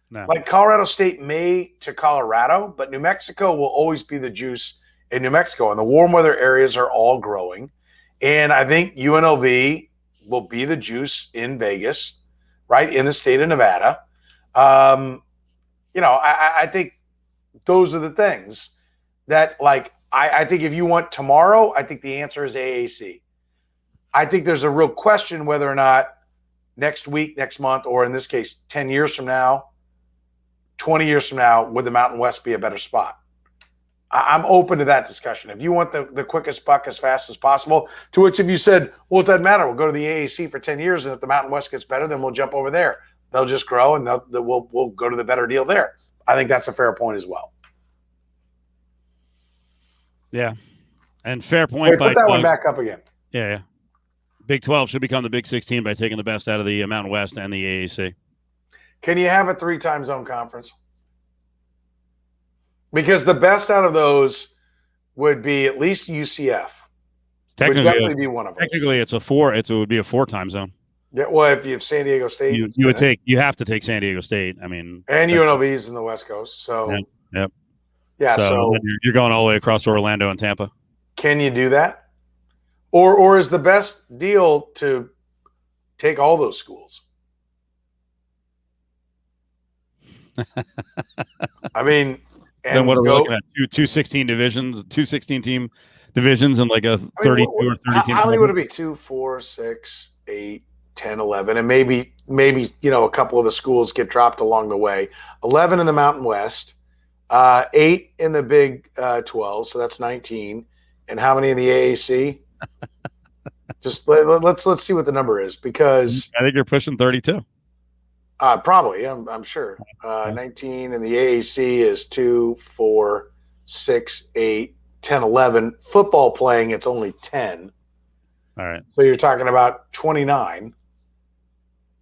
No. Colorado State may to Colorado, but New Mexico will always be the juice in New Mexico. And the warm weather areas are all growing. And I think UNLV will be the juice in Vegas, right, in the state of Nevada. I think those are the things that, I think if you want tomorrow, I think the answer is AAC. I think there's a real question whether or not next week, next month, or in this case, 10 years from now, 20 years from now, would the Mountain West be a better spot? I'm open to that discussion. If you want the quickest buck as fast as possible, to which if you said, well, it doesn't matter, we'll go to the AAC for 10 years, and if the Mountain West gets better, then we'll jump over there. They'll just grow, and we'll go to the better deal there. I think that's a fair point as well. Yeah, and fair point. Wait, put that one back up again. Yeah. Big 12 should become the Big 16 by taking the best out of the Mountain West and the AAC. Can you have a 3-time zone conference? Because the best out of those would be at least UCF. Would definitely be one of them. Technically, it would be a 4-time zone. Yeah, well, if you have San Diego State, you have to take San Diego State. I mean, and UNLV's in the West Coast, so yep. Yeah, so you're going all the way across to Orlando and Tampa. Can you do that, or is the best deal to take all those schools? I mean, Then what and are we go. looking at? Two 16 divisions, two 16 team divisions, and like a I mean, 32 or 30 team how many would conference? it be? 2, 4, 6, 8, 10, 11, and maybe a couple of the schools get dropped along the way. 11 in the Mountain West, 8 in the Big 12, so that's 19. And how many in the AAC? Just let's see what the number is, because I think you're pushing 32. probably I'm sure 19 in the AAC is 2, 4, 6, 8, 10, 11. Football playing, it's only 10. All right. So you're talking about 29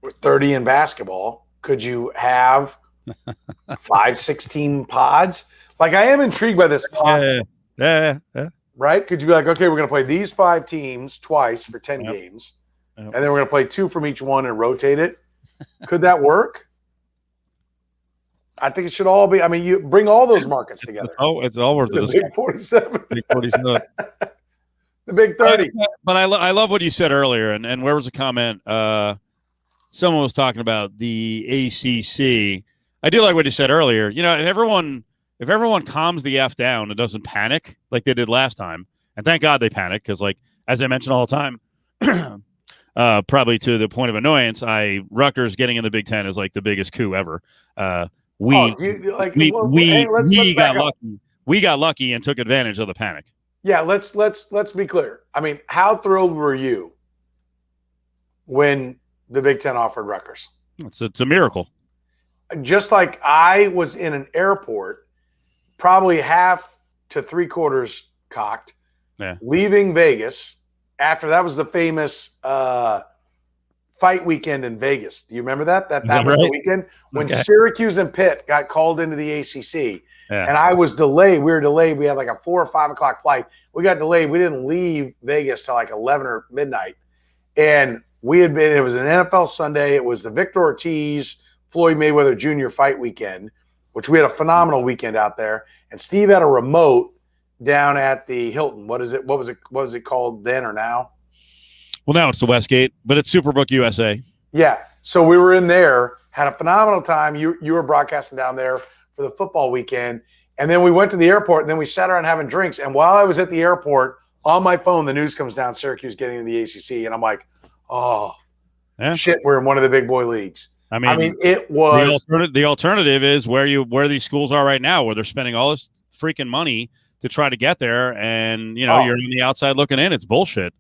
with 30 in basketball. Could you have 5, 16 pods? Like, I am intrigued by this pod, Yeah. right? Could you be like, okay, we're going to play these 5 teams twice for 10 games, Yep. and then we're going to play 2 from each one and rotate it? Could that work? I think it should all be. I mean, you bring all those markets together. It's all worth The it. Big 47. Big 47. The Big 30. But I love what you said earlier, and where was the comment? Someone was talking about the ACC. I do like what you said earlier. You know, if everyone calms the F down and doesn't panic like they did last time, and thank God they panicked, because, like, as I mentioned all the time, probably to the point of annoyance, Rutgers getting in the Big Ten is like the biggest coup ever. We got lucky. We got lucky and took advantage of the panic. Yeah, let's be clear. I mean, how thrilled were you when the Big Ten offered Rutgers? It's a miracle. Just like I was in an airport, probably half to 3/4 cocked, leaving Vegas after that was the famous fight weekend in Vegas. Do you remember that? That was right? The weekend when Syracuse and Pitt got called into the ACC. Yeah. And I was delayed. We were delayed. We had like a 4 or 5 o'clock flight. We got delayed. We didn't leave Vegas till like 11 or midnight. And it was an NFL Sunday. It was the Victor Ortiz, Floyd Mayweather Jr. fight weekend, which we had a phenomenal weekend out there. And Steve had a remote down at the Hilton. What was it called then or now? Well, now it's the Westgate, but it's Superbook USA. Yeah. So we were in there, had a phenomenal time. You were broadcasting down there for the football weekend. And then we went to the airport, and then we sat around having drinks. And while I was at the airport, on my phone, the news comes down, Syracuse getting in the ACC. And I'm like, oh, shit, we're in one of the big boy leagues. I mean, it was the alternative is where these schools are right now, where they're spending all this freaking money to try to get there, and you're on the outside looking in. It's bullshit.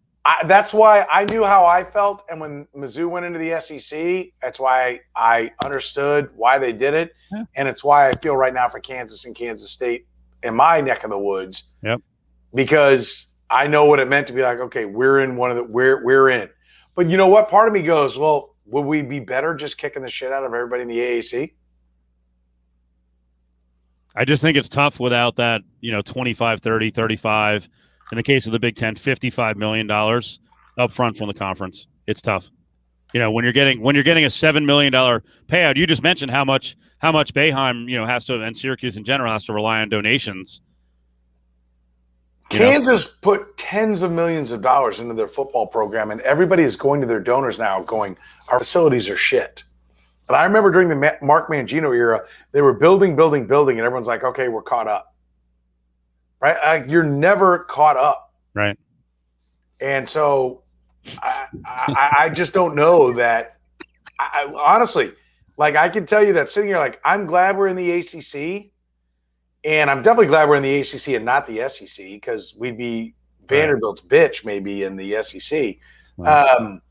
That's why I knew how I felt, and when Mizzou went into the SEC, that's why I understood why they did it, and it's why I feel right now for Kansas and Kansas State in my neck of the woods. Yep. Because I know what it meant to be like, okay, we're in. But you know what? Part of me goes, well, would we be better just kicking the shit out of everybody in the AAC? I just think it's tough without that, 25, 30, 35. In the case of the Big Ten, $55 million up front from the conference. It's tough. When you're getting a $7 million payout, you just mentioned how much Boeheim, has to, and Syracuse in general has to rely on donations. Kansas put tens of millions of dollars into their football program, and everybody is going to their donors now going, our facilities are shit. And I remember during the Mark Mangino era, they were building, and everyone's like, okay, we're caught up. Right? You're never caught up. Right. And so I just don't know that. Honestly, like, I can tell you that sitting here, like, I'm glad we're in the ACC. And I'm definitely glad we're in the ACC and not the SEC, because we'd be Vanderbilt's bitch maybe in the SEC. Right.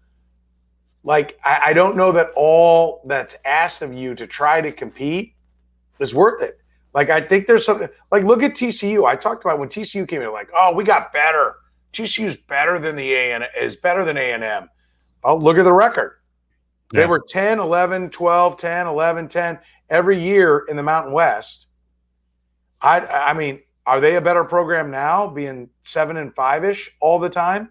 I don't know that all that's asked of you to try to compete is worth it. Like, I think there's something – like, look at TCU. I talked about when TCU came in, like, oh, we got better. TCU's better than is better than A&M. Oh, look at the record. Yeah. They were 10, 11, 12, 10, 11, 10 every year in the Mountain West. I mean, are they a better program now, being 7 and 5-ish all the time?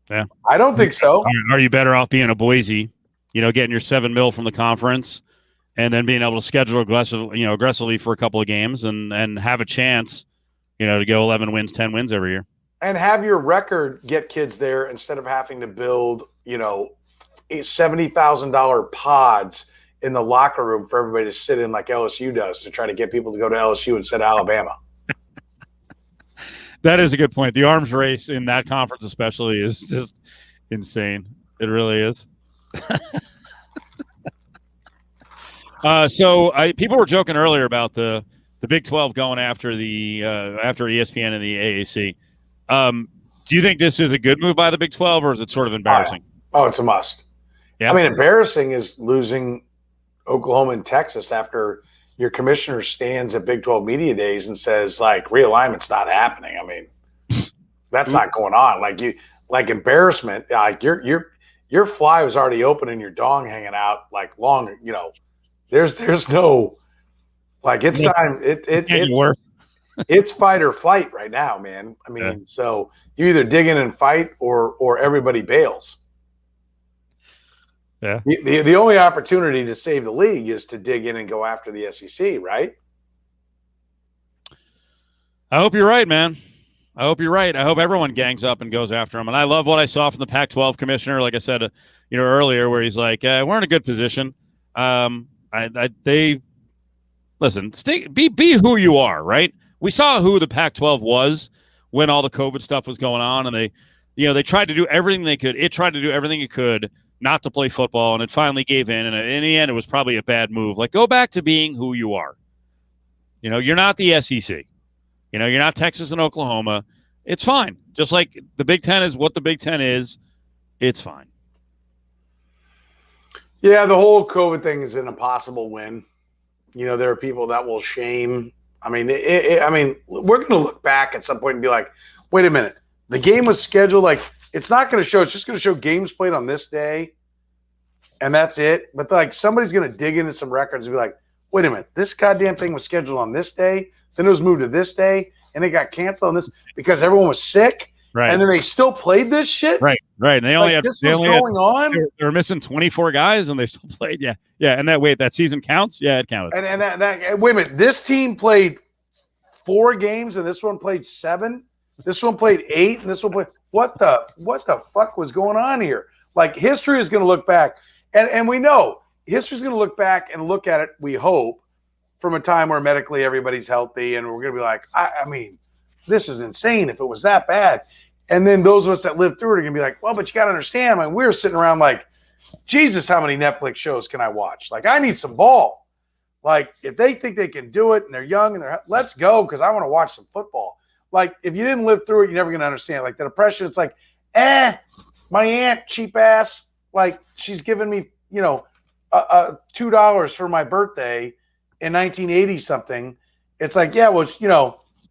Yeah. I don't think so. Are you better off being a Boise, getting your $7 million from the conference – and then being able to schedule aggressively for a couple of games and have a chance, to go 11 wins, 10 wins every year. And have your record get kids there instead of having to build, $70,000 pods in the locker room for everybody to sit in like LSU does to try to get people to go to LSU instead of Alabama. That is a good point. The arms race in that conference especially is just insane. It really is. People were joking earlier about the Big 12 going after the after ESPN and the AAC. Do you think this is a good move by the Big 12, or is it sort of embarrassing? Oh, it's a must. Yeah. I mean, embarrassing is losing Oklahoma and Texas after your commissioner stands at Big 12 media days and says, like, realignment's not happening. I mean, that's not going on. Like embarrassment. Like your fly was already open and your dong hanging out like long. You know, there's no like it's time. It's fight or flight right now, man. I mean, So you either dig in and fight or everybody bails. Yeah. The only opportunity to save the league is to dig in and go after the SEC, right? I hope you're right, man. I hope you're right. I hope everyone gangs up and goes after him. And I love what I saw from the Pac-12 commissioner, like I said, earlier, where he's like, "We're in a good position." They listen, be who you are, right? We saw who the Pac-12 was when all the COVID stuff was going on, and they tried to do everything they could. It tried to do everything it could not to play football, and it finally gave in. And in the end, it was probably a bad move. Like, go back to being who you are. You're not the SEC. You're not Texas and Oklahoma. It's fine. Just like the Big Ten is what the Big Ten is. It's fine. Yeah, the whole COVID thing is an impossible win. There are people that will shame. I mean, we're going to look back at some point and be like, wait a minute. The game was scheduled like it's not going to show. It's just going to show games played on this day, and that's it. But like somebody's going to dig into some records and be like, wait a minute. This goddamn thing was scheduled on this day. Then it was moved to this day, and it got canceled on this because everyone was sick. Right. And then they still played this shit. Right. And they only had this was going on. They were missing 24 guys, and they still played. Yeah. And that season counts. Yeah, it counted. And that wait a minute. This team played 4 games, and this one played 7. This one played 8, and this one played. What the fuck was going on here? Like history is going to look back, and we know history is going to look back and look at it. We hope from a time where medically everybody's healthy, and we're going to be like, I mean, this is insane if it was that bad. And then those of us that lived through it are going to be like, well, but you got to understand, man, we were sitting around like, Jesus, how many Netflix shows can I watch? Like, I need some ball. Like, if they think they can do it and they're young and let's go because I want to watch some football. Like, if you didn't live through it, you're never going to understand. Like, the depression, it's like, my aunt, cheap ass, like, she's giving me, $2 for my birthday in 1980 something. It's like, yeah, well,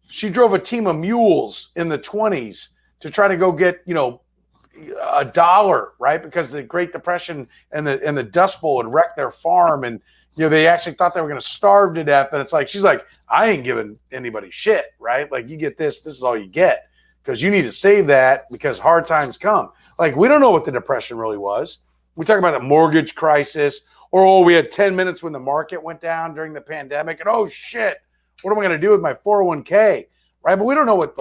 she drove a team of mules in the 20s to try to go get, $1, right? Because the Great Depression and the Dust Bowl had wrecked their farm, and they actually thought they were going to starve to death. And it's like she's like, I ain't giving anybody shit, right? Like you get this is all you get because you need to save that because hard times come. Like we don't know what the Depression really was. We talk about the mortgage crisis, or we had 10 minutes when the market went down during the pandemic, and oh shit, what am I going to do with my 401k, right? But we don't know what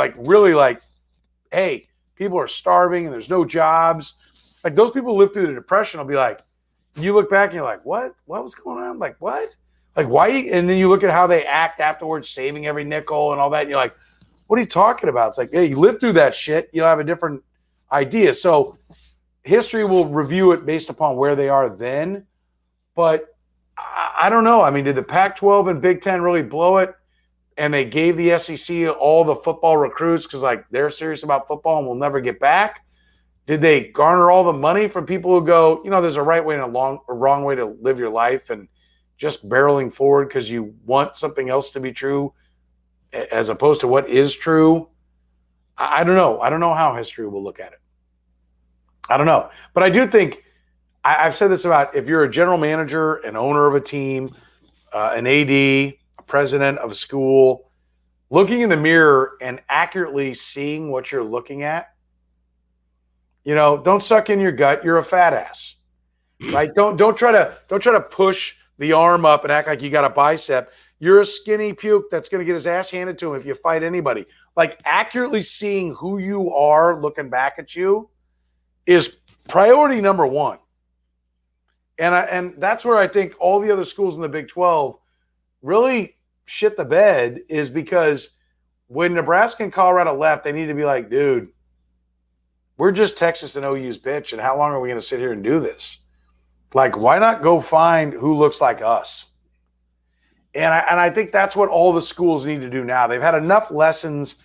hey, people are starving and there's no jobs. Like those people who live through the Depression will be like, you look back and you're like, what was going on? Like, what? Like, why? And then you look at how they act afterwards, saving every nickel and all that. And you're like, what are you talking about? It's like, hey, you live through that shit. You'll have a different idea. So history will review it based upon where they are then. But I don't know. I mean, did the Pac-12 and Big Ten really blow it? And they gave the SEC all the football recruits because, like, they're serious about football and will never get back? Did they garner all the money from people who go, there's a right way and a wrong way to live your life and just barreling forward because you want something else to be true as opposed to what is true? I don't know. I don't know how history will look at it. I don't know. But I do think I've said this about if you're a general manager, an owner of a team, an AD, a president of a school, looking in the mirror and accurately seeing what you're looking at, don't suck in your gut. You're a fat ass, right? Don't try to push the arm up and act like you got a bicep. You're a skinny puke that's going to get his ass handed to him if you fight anybody. Like accurately seeing who you are looking back at you is priority number 1. And that's where I think all the other schools in the Big 12 really shit the bed, is because when Nebraska and Colorado left, they need to be like, dude, we're just Texas and OU's bitch, and how long are we going to sit here and do this? Like, why not go find who looks like us? And I think that's what all the schools need to do now. They've had enough lessons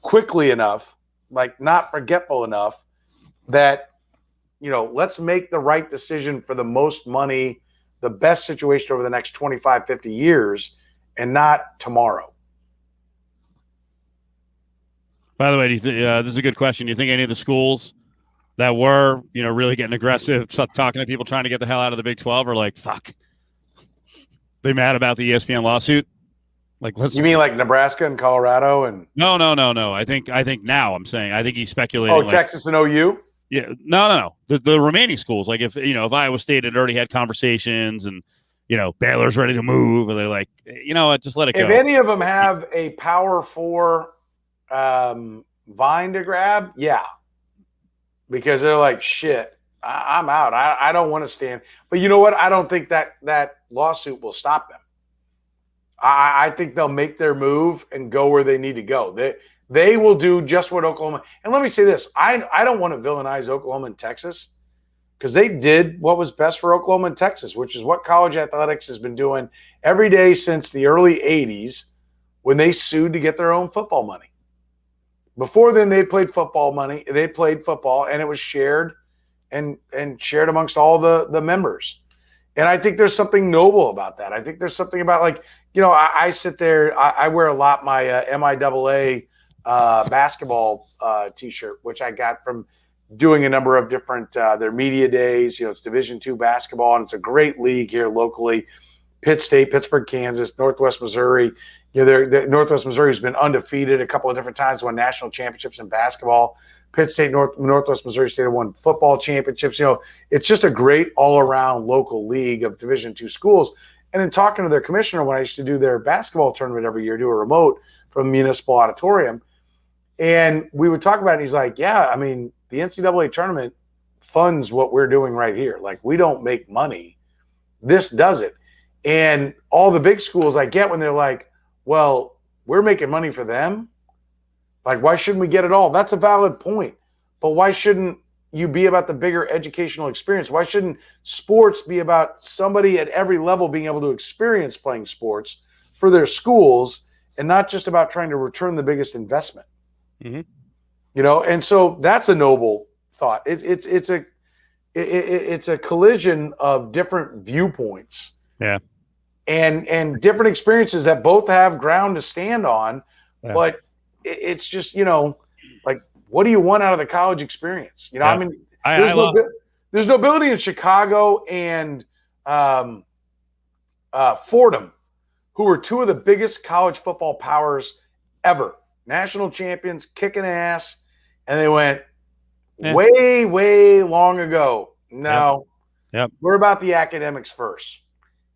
quickly enough, like not forgetful enough, that, let's make the right decision for the most money, the best situation over the next 25, 50 years, and not tomorrow. By the way, this is a good question. Do you think any of the schools that were, really getting aggressive, talking to people trying to get the hell out of the Big 12 are like, fuck, they mad about the ESPN lawsuit? Like, you mean like Nebraska and Colorado and no. I think now I'm saying I think he's speculating. Oh, like, Texas and OU. Yeah, no. The remaining schools, like if Iowa State had already had conversations and Baylor's ready to move, or they're like, what, just let it go. If any of them have a Power 4 vine to grab, yeah, because they're like, shit, I'm out. I don't want to stand. But you know what? I don't think that lawsuit will stop them. I think they'll make their move and go where they need to go. They will do just what Oklahoma. And let me say this: I don't want to villainize Oklahoma and Texas, because they did what was best for Oklahoma and Texas, which is what college athletics has been doing every day since the early '80s, when they sued to get their own football money. Before then, they played football money. They played football, and it was shared and shared amongst all the members. And I think there's something noble about that. I think there's something about, like, I sit there, I wear a lot my MIAA basketball T-shirt, which I got from doing a number of different their media days. It's Division II basketball, and it's a great league here locally. Pitt State, Pittsburgh, Kansas, Northwest Missouri. Northwest Missouri has been undefeated a couple of different times, won national championships in basketball. Pitt State, Northwest Missouri State have won football championships. It's just a great all-around local league of Division II schools. And in talking to their commissioner, when I used to do their basketball tournament every year, do a remote from the municipal auditorium, and we would talk about it, and he's like, yeah, I mean, the NCAA tournament funds what we're doing right here. Like, we don't make money. This does it. And all the big schools I get when they're like, well, we're making money for them. Like, why shouldn't we get it all? That's a valid point. But why shouldn't you be about the bigger educational experience? Why shouldn't sports be about somebody at every level being able to experience playing sports for their schools, and not just about trying to return the biggest investment? Mm-hmm. And so that's a noble thought. It's a collision of different viewpoints. Yeah. And different experiences that both have ground to stand on. Yeah. But it's just, like, what do you want out of the college experience? I mean, there's no ability in Chicago and Fordham, who were two of the biggest college football powers ever, national champions, kicking ass, and they went way, way long ago. No, yep. We're about the academics first,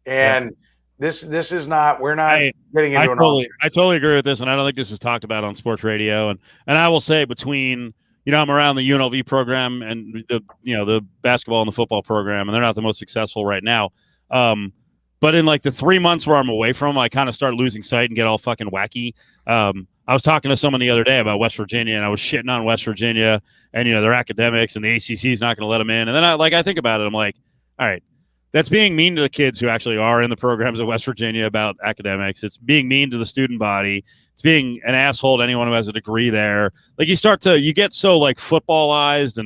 and this is not. We're not getting into I totally agree with this, and I don't think this is talked about on sports radio. And I will say, between I'm around the UNLV program and the basketball and the football program, and they're not the most successful right now. But in like the 3 months where I'm away from them, I kind of start losing sight and get all fucking wacky. I was talking to someone the other day about West Virginia, and I was shitting on West Virginia and their academics, and the ACC is not going to let them in. And then I think about it, I'm like, all right, that's being mean to the kids who actually are in the programs at West Virginia about academics. It's being mean to the student body. It's being an asshole to anyone who has a degree there. Like, you get so like footballized,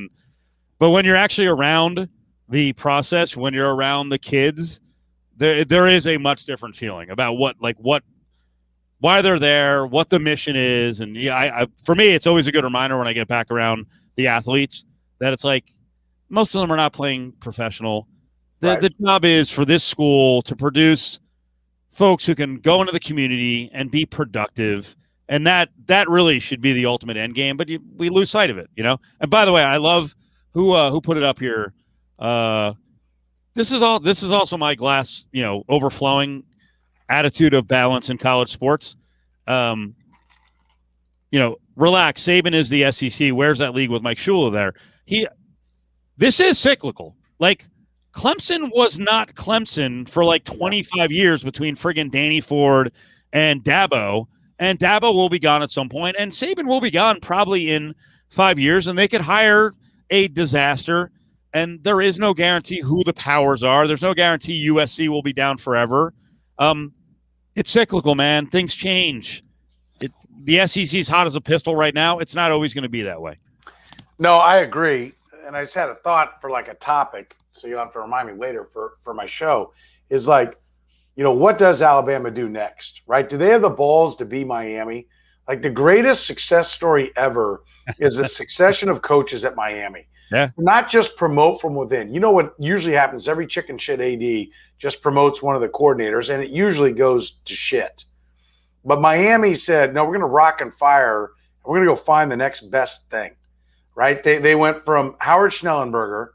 but when you're actually around the process, when you're around the kids, there is a much different feeling about why they're there, what the mission is. And for me, it's always a good reminder when I get back around the athletes that it's like, most of them are not playing professional. The job is for this school to produce folks who can go into the community and be productive. And that really should be the ultimate end game, but we lose sight of it, And by the way, I love who put it up here. This is also my glass, overflowing attitude of balance in college sports. Relax. Saban is the SEC. Where's that league with Mike Shula there? This is cyclical. Like, Clemson was not Clemson for like 25 years between friggin' Danny Ford and Dabo. And Dabo will be gone at some point, and Saban will be gone probably in 5 years, and they could hire a disaster. And there is no guarantee who the powers are. There's no guarantee USC will be down forever. It's cyclical, man. Things change. The SEC is hot as a pistol right now. It's not always going to be that way. No, I agree. And I just had a thought for like a topic, so you'll have to remind me later for my show, is like, what does Alabama do next, right? Do they have the balls to be Miami? Like the greatest success story ever is a succession of coaches at Miami. Yeah. Not just promote from within. You know what usually happens? Every chicken shit AD just promotes one of the coordinators, and it usually goes to shit. But Miami said, no, we're going to rock and fire, and we're going to go find the next best thing, right? They went from Howard Schnellenberger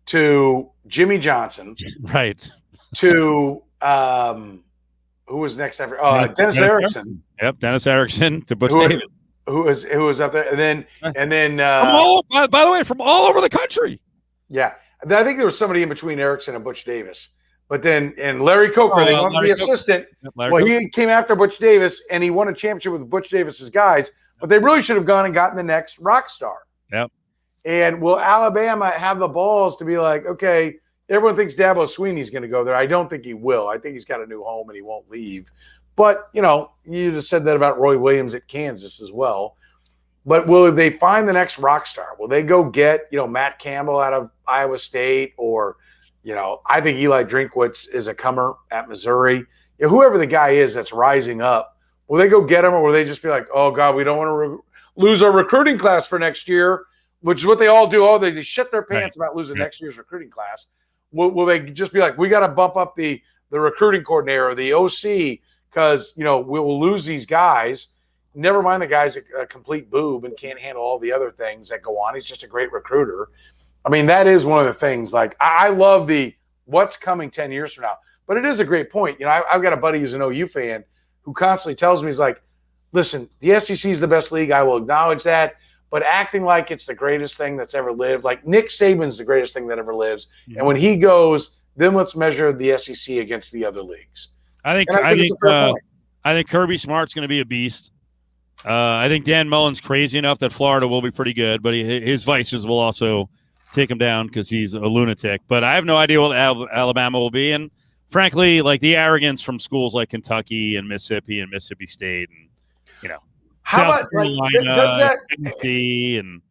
to Jimmy Johnson. Right. To who was next after? Dennis Erickson. Yep, Dennis Erickson to Butch Davis. Who was up there, and then by the way, from all over the country. Yeah, I think there was somebody in between Erickson and Butch Davis, but then Larry Coker, they wanted to be assistant. He came after Butch Davis, and he won a championship with Butch Davis's guys. But they really should have gone and gotten the next rock star. Yep. And will Alabama have the balls to be like, okay, everyone thinks Dabo Swinney's going to go there. I don't think he will. I think he's got a new home and he won't leave. But, you just said that about Roy Williams at Kansas as well. But will they find the next rock star? Will they go get, Matt Campbell out of Iowa State? Or, I think Eli Drinkwitz is a comer at Missouri. Whoever the guy is that's rising up, will they go get him, or will they just be like, oh, God, we don't want to lose our recruiting class for next year, which is what they all do. Oh, they shit their pants about losing next year's recruiting class. Will they just be like, we got to bump up the recruiting coordinator or the OC because, we'll lose these guys. Never mind the guy's a complete boob and can't handle all the other things that go on. He's just a great recruiter. I mean, that is one of the things. Like, I love the what's coming 10 years from now. But it is a great point. I've got a buddy who's an OU fan who constantly tells me, he's like, listen, the SEC is the best league. I will acknowledge that. But acting like it's the greatest thing that's ever lived, like Nick Saban's the greatest thing that ever lives. Mm-hmm. And when he goes, then let's measure the SEC against the other leagues. I think Kirby Smart's going to be a beast. I think Dan Mullen's crazy enough that Florida will be pretty good, but his vices will also take him down because he's a lunatic. But I have no idea what Alabama will be. And frankly, like the arrogance from schools like Kentucky and Mississippi State and, South Carolina, Tennessee, and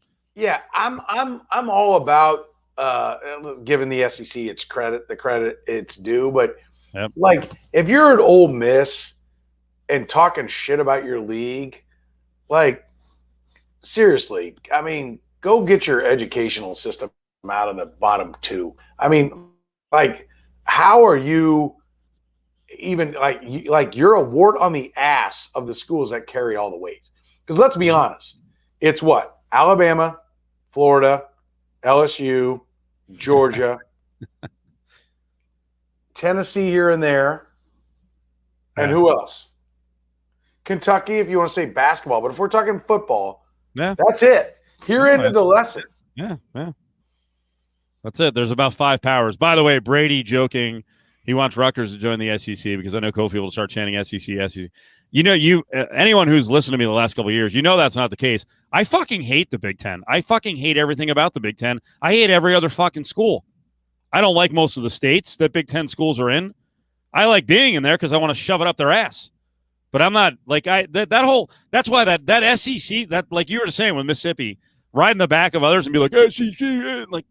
I'm all about giving the SEC its credit, the credit it's due. But like, if you're at Ole Miss and talking shit about your league, like, seriously, I mean, go get your educational system out of the bottom two. I mean, like, how are you even like you're a wart on the ass of the schools that carry all the weight? Because let's be honest, it's what? Alabama, Florida, LSU, Georgia, Tennessee here and there, and who else? Kentucky, if you want to say basketball. But if we're talking football, that's it. Here ended the lesson. Yeah. That's it. There's about 5 powers. By the way, Brady joking, he wants Rutgers to join the SEC because I know Cofield will start chanting SEC. Anyone who's listened to me the last couple of years, that's not the case. I fucking hate the Big Ten. I fucking hate everything about the Big Ten. I hate every other fucking school. I don't like most of the states that Big Ten schools are in. I like being in there because I want to shove it up their ass. But I'm not like that's why that SEC, that, like you were saying with Mississippi, ride in the back of others and be like, SEC, like,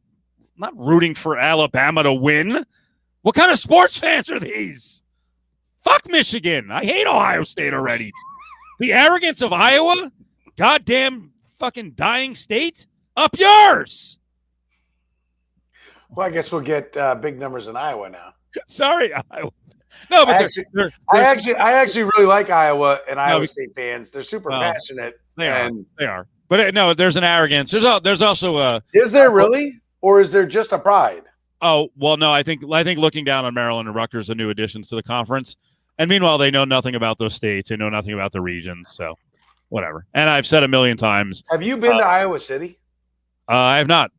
I'm not rooting for Alabama to win. What kind of sports fans are these? Fuck Michigan. I hate Ohio State already. The arrogance of Iowa, goddamn fucking dying state, up yours. Well, I guess we'll get big numbers in Iowa now. Sorry, Iowa. No, but I actually really like Iowa and Iowa State fans. They're super passionate. They are. But no, there's an arrogance. There's also Is there really, or is there just a pride? Oh well, no. I think looking down on Maryland and Rutgers are new additions to the conference, and meanwhile they know nothing about those states. They know nothing about the regions. So whatever. And I've said a million times. Have you been to Iowa City? I have not.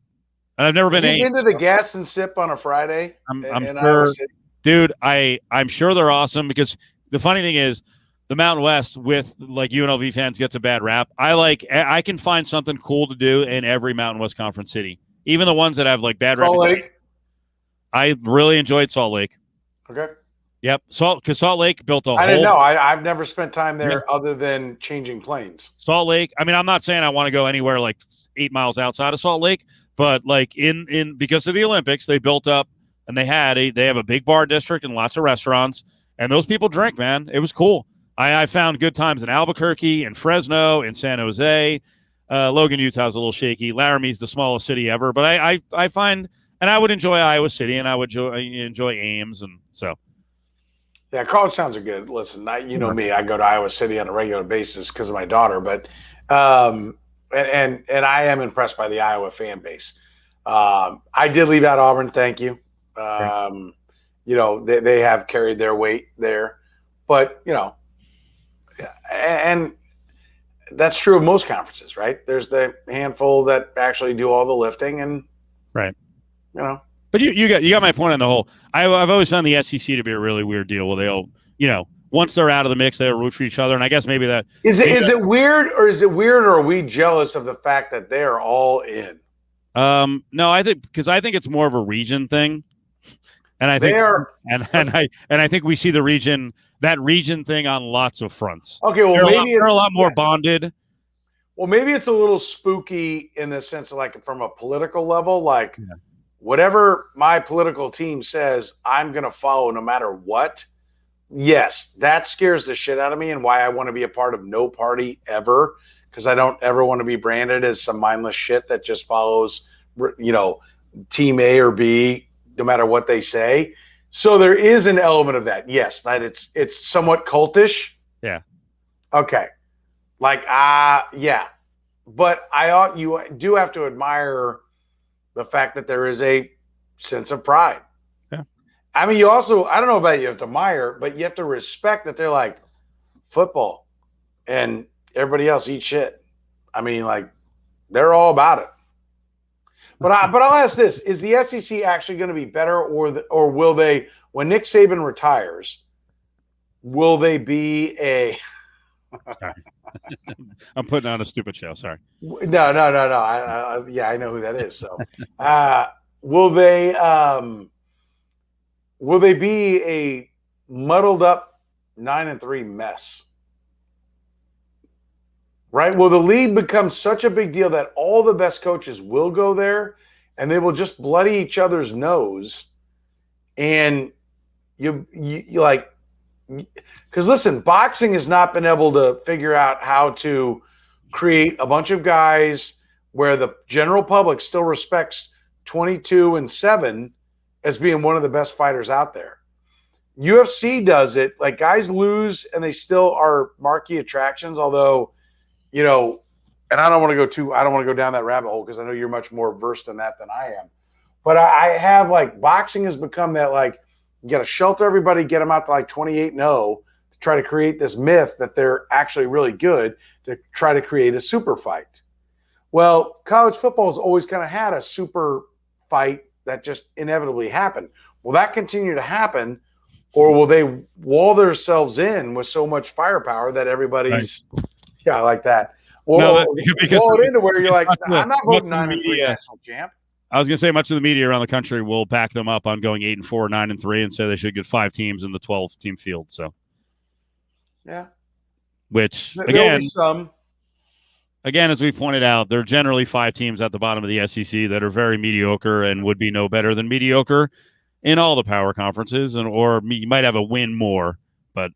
And I've never been Have you been to Ames. the Gas and Sip on a Friday I'm in Iowa sure, City? dude. I'm sure they're awesome because the funny thing is, the Mountain West with like UNLV fans gets a bad rap. I can find something cool to do in every Mountain West Conference city, even the ones that have like bad Salt reputation. Lake. I really enjoyed Salt Lake. Okay. Yep, because Salt Lake built a whole. I didn't know. I've never spent time there other than changing planes. Salt Lake. I mean, I'm not saying I want to go anywhere like 8 miles outside of Salt Lake, but like in because of the Olympics, they built up and they have a big bar district and lots of restaurants, and those people drink. Man, it was cool. I found good times in Albuquerque, in Fresno, in San Jose. Logan, Utah's a little shaky. Laramie's the smallest city ever, but I find, and I would enjoy Iowa City, and I would enjoy Ames, and so. Yeah, college towns are good. Listen, you know me, I go to Iowa City on a regular basis because of my daughter, but and I am impressed by the Iowa fan base. I did leave out Auburn, thank you. You know, they have carried their weight there, but you know, and that's true of most conferences, right? There's the handful that actually do all the lifting, and right, you know. But you got my point on the whole. I've always found the SEC to be a really weird deal where they all, once they're out of the mix, they root for each other, and I guess maybe that is it weird, or are we jealous of the fact that they are all in? No, I think it's more of a region thing, and I think I think we see that region thing on lots of fronts. Okay, well, they're a lot more bonded. Well, maybe it's a little spooky in the sense of like from a political level, like. Yeah. Whatever my political team says, I'm going to follow no matter what. Yes, that scares the shit out of me and why I want to be a part of no party ever, because I don't ever want to be branded as some mindless shit that just follows, team A or B, no matter what they say. So there is an element of that. Yes, that it's somewhat cultish. Yeah. Okay. Like, yeah. But you do have to admire the fact that there is a sense of pride. Yeah. I mean, you also, I don't know about you have to admire, but you have to respect that they're like football and everybody else eats shit. I mean, like they're all about it. But I'll ask this: is the SEC actually going to be better, or will they, when Nick Saban retires, will they be a? I'm putting on a stupid show. Sorry. No. I know who that is. So, will they be a muddled up 9-3 mess? Right? Will the league become such a big deal that all the best coaches will go there and they will just bloody each other's nose? And you like, because listen, boxing has not been able to figure out how to create a bunch of guys where the general public still respects 22-7 as being one of the best fighters out there. UFC does it. Like guys lose and they still are marquee attractions, although, and I don't want to go down that rabbit hole because I know you're much more versed in that than I am. But I have like boxing has become that like you got to shelter everybody, get them out to like 28-0 to try to create this myth that they're actually really good to try to create a super fight. Well, college football has always kind of had a super fight that just inevitably happened. Will that continue to happen, or will they wall themselves in with so much firepower that everybody's I like that. Well, because wall it into where you're like, I'm not voting 9-3 national champ. I was going to say much of the media around the country will back them up on going 8-4, 9-3, and say they should get 5 teams in the 12-team field. So, yeah, which again, as we pointed out, there are generally 5 teams at the bottom of the SEC that are very mediocre and would be no better than mediocre in all the power conferences, or you might have a win more. But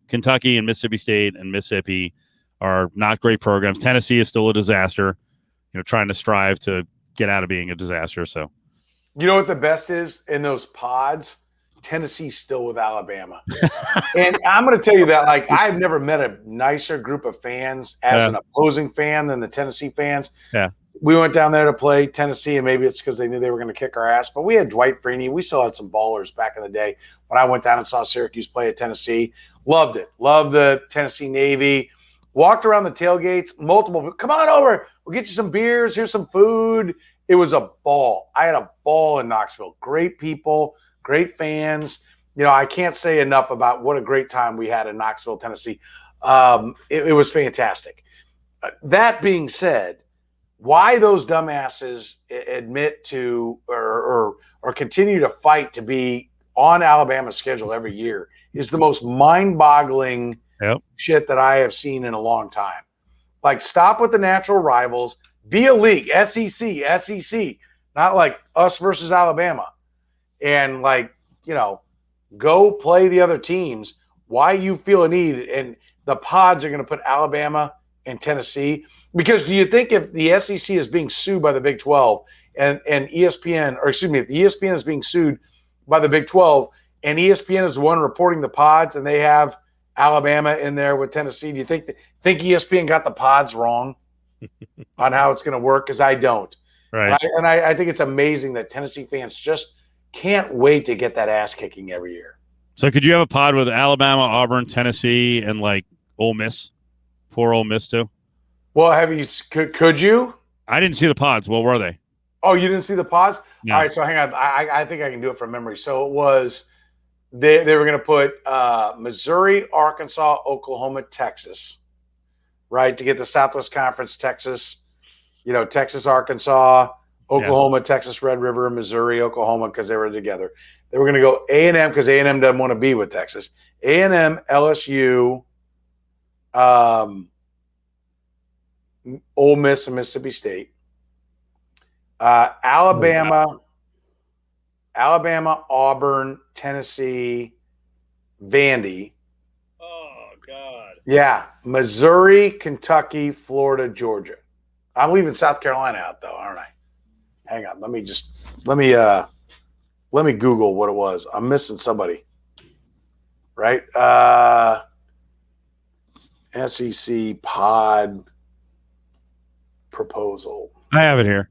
Kentucky and Mississippi State and Mississippi are not great programs. Tennessee is still a disaster. Trying to strive to get out of being a disaster. So, you know what the best is in those pods? Tennessee's still with Alabama. And I'm going to tell you that, like, I've never met a nicer group of fans as an opposing fan than the Tennessee fans. Yeah. We went down there to play Tennessee, and maybe it's because they knew they were going to kick our ass. But we had Dwight Freeney. We still had some ballers back in the day. When I went down and saw Syracuse play at Tennessee, loved it. Loved the Tennessee Navy. Walked around the tailgates, multiple. Come on over. We'll get you some beers. Here's some food. It was a ball. I had a ball in Knoxville. Great people, great fans. I can't say enough about what a great time we had in Knoxville, Tennessee. It was fantastic. That being said, why those dumbasses admit to or continue to fight to be on Alabama's schedule every year is the most mind-boggling shit that I have seen in a long time. Like, stop with the natural rivals. Be a league, SEC, not like us versus Alabama. And, go play the other teams. Why you feel a need, and the pods are going to put Alabama and Tennessee. Because do you think if the SEC is being sued by the Big 12 and ESPN, or excuse me, if the ESPN is being sued by the Big 12 and ESPN is the one reporting the pods and they have Alabama in there with Tennessee, do you think ESPN got the pods wrong on how it's going to work? Because I don't. Right. And I think it's amazing that Tennessee fans just can't wait to get that ass kicking every year. So could you have a pod with Alabama, Auburn, Tennessee, and Ole Miss? Poor Ole Miss too. Well, could you? I didn't see the pods. What were they? Oh, you didn't see the pods? No. All right, so hang on. I think I can do it from memory. So it was they were going to put Missouri, Arkansas, Oklahoma, Texas, right, to get the Southwest Conference, Texas, Texas, Arkansas, Oklahoma, Texas, Red River, Missouri, Oklahoma, because they were together. They were going to go A&M because A&M doesn't want to be with Texas. A&M, LSU, Ole Miss, and Mississippi State. Alabama, Auburn, Tennessee, Vandy. Oh, God. Yeah. Missouri, Kentucky, Florida, Georgia. I'm leaving South Carolina out, though, aren't I? Hang on. Let me Google what it was. I'm missing somebody. Right? SEC pod proposal. I have it here.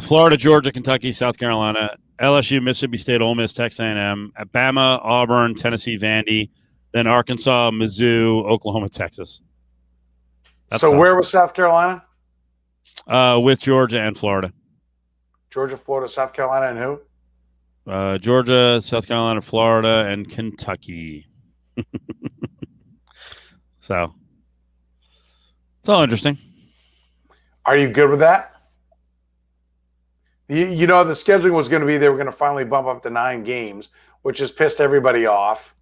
Florida, Georgia, Kentucky, South Carolina, LSU, Mississippi State, Ole Miss, Texas A&M, Alabama, Auburn, Tennessee, Vandy, then Arkansas, Mizzou, Oklahoma, Texas. That's so tough. Where was South Carolina? With Georgia and Florida. Georgia, Florida, South Carolina, and who? Georgia, South Carolina, Florida, and Kentucky. So it's all interesting. Are you good with that? The scheduling was going to be they were going to finally bump up to 9 games, which has pissed everybody off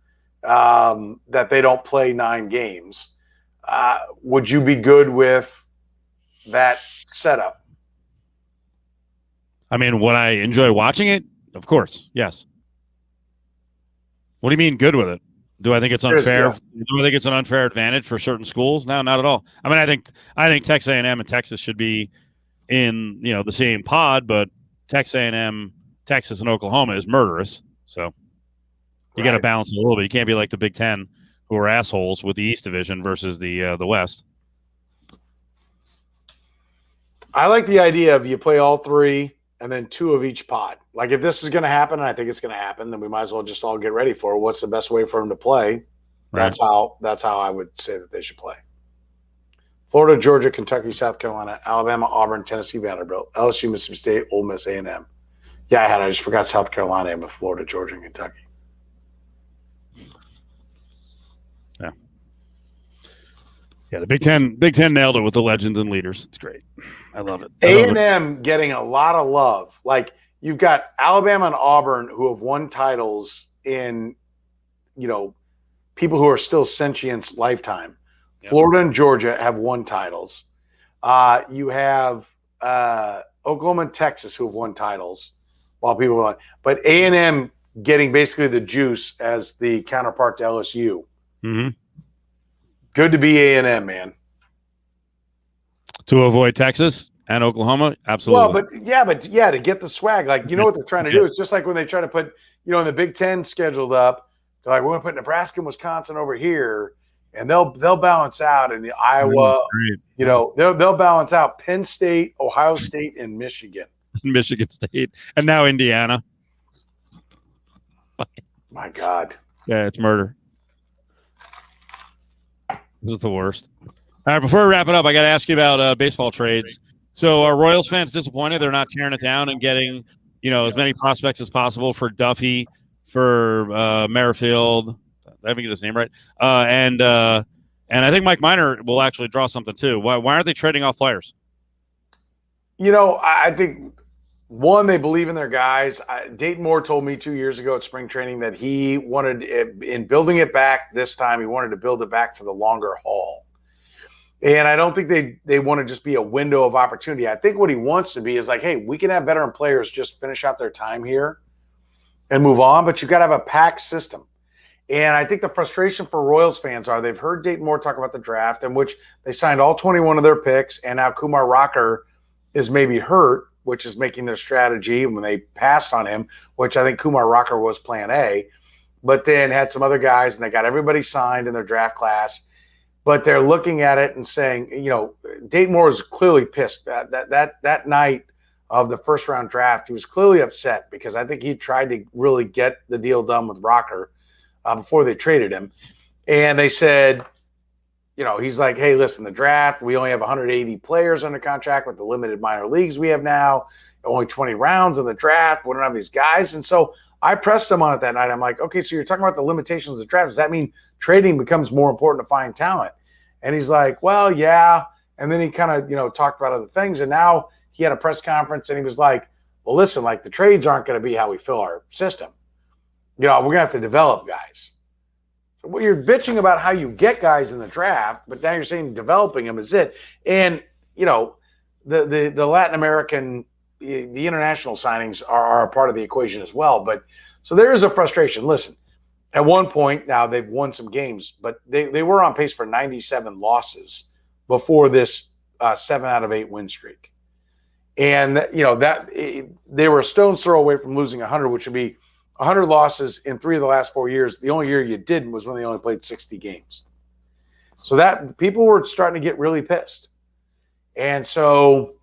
that they don't play 9 games. Would you be good with that setup? I mean, would I enjoy watching it? Of course, yes. What do you mean good with it? Do I think it's unfair? Yeah. Do I think it's an unfair advantage for certain schools? No, not at all. I mean, I think Texas A&M and Texas should be in the same pod, but Texas A&M, Texas, and Oklahoma is murderous. So you got to balance it a little bit. You can't be like the Big Ten, who are assholes with the East Division versus the West. I like the idea of you play all 3 and then 2 of each pod. Like, if this is going to happen, and I think it's going to happen, then we might as well just all get ready for it. What's the best way for them to play? Right. That's how I would say that they should play. Florida, Georgia, Kentucky, South Carolina, Alabama, Auburn, Tennessee, Vanderbilt, LSU, Mississippi State, Ole Miss, A&M. Yeah, I just forgot South Carolina and with Florida, Georgia, and Kentucky. Yeah, the Big Ten nailed it with the legends and leaders. It's great. I love it. A&M getting a lot of love. Like, you've got Alabama and Auburn who have won titles in, people who are still sentient's lifetime. Yep. Florida and Georgia have won titles. You have Oklahoma and Texas who have won titles while people are, but A&M getting basically the juice as the counterpart to LSU. Mm-hmm. Good to be A&M, man. To avoid Texas and Oklahoma, absolutely. Well, but to get the swag, like, what they're trying to do is just like when they try to put, in the Big Ten scheduled up, they're like, we're going to put Nebraska and Wisconsin over here, and they'll balance out in the Iowa, they'll balance out Penn State, Ohio State, and Michigan. Michigan State, and now Indiana. My God. Yeah, it's murder. This is the worst. All right, before we wrap it up, I got to ask you about baseball trades. So are Royals fans disappointed they're not tearing it down and getting, as many prospects as possible for Duffy, for Merrifield? I haven't get his name right. And I think Mike Minor will actually draw something too. Why aren't they trading off players? I think one, they believe in their guys. Dayton Moore told me 2 years ago at spring training that he wanted, in building it back this time, he wanted to build it back for the longer haul. And I don't think they want to just be a window of opportunity. I think what he wants to be is like, hey, we can have veteran players just finish out their time here and move on, but you've got to have a packed system. And I think the frustration for Royals fans are they've heard Dayton Moore talk about the draft, in which they signed all 21 of their picks, and now Kumar Rocker is maybe hurt, which is making their strategy when they passed on him, which I think Kumar Rocker was plan A, but then had some other guys, and they got everybody signed in their draft class. But they're looking at it and saying, Dayton Moore is clearly pissed. That night of the first round draft, he was clearly upset because I think he tried to really get the deal done with Rocker before they traded him. And they said, he's like, hey, listen, the draft, we only have 180 players under contract with the limited minor leagues we have now, only 20 rounds in the draft. We don't have these guys. And so I pressed him on it that night. I'm like, okay, so you're talking about the limitations of the draft. Does that mean trading becomes more important to find talent? And he's like, well, yeah. And then he kind of, talked about other things. And now he had a press conference and he was like, well, listen, like the trades aren't going to be how we fill our system. We're going to have to develop guys. So what you're bitching about how you get guys in the draft, but now you're saying developing them is it. And, the Latin American, the international signings are a part of the equation as well. But so there is a frustration. Listen, at one point, now they've won some games, but they were on pace for 97 losses before this 7 out of 8 win streak. And, they were a stone's throw away from losing 100, which would be 100 losses in 3 of the last 4 years. The only year you didn't was when they only played 60 games. So that people were starting to get really pissed. And so,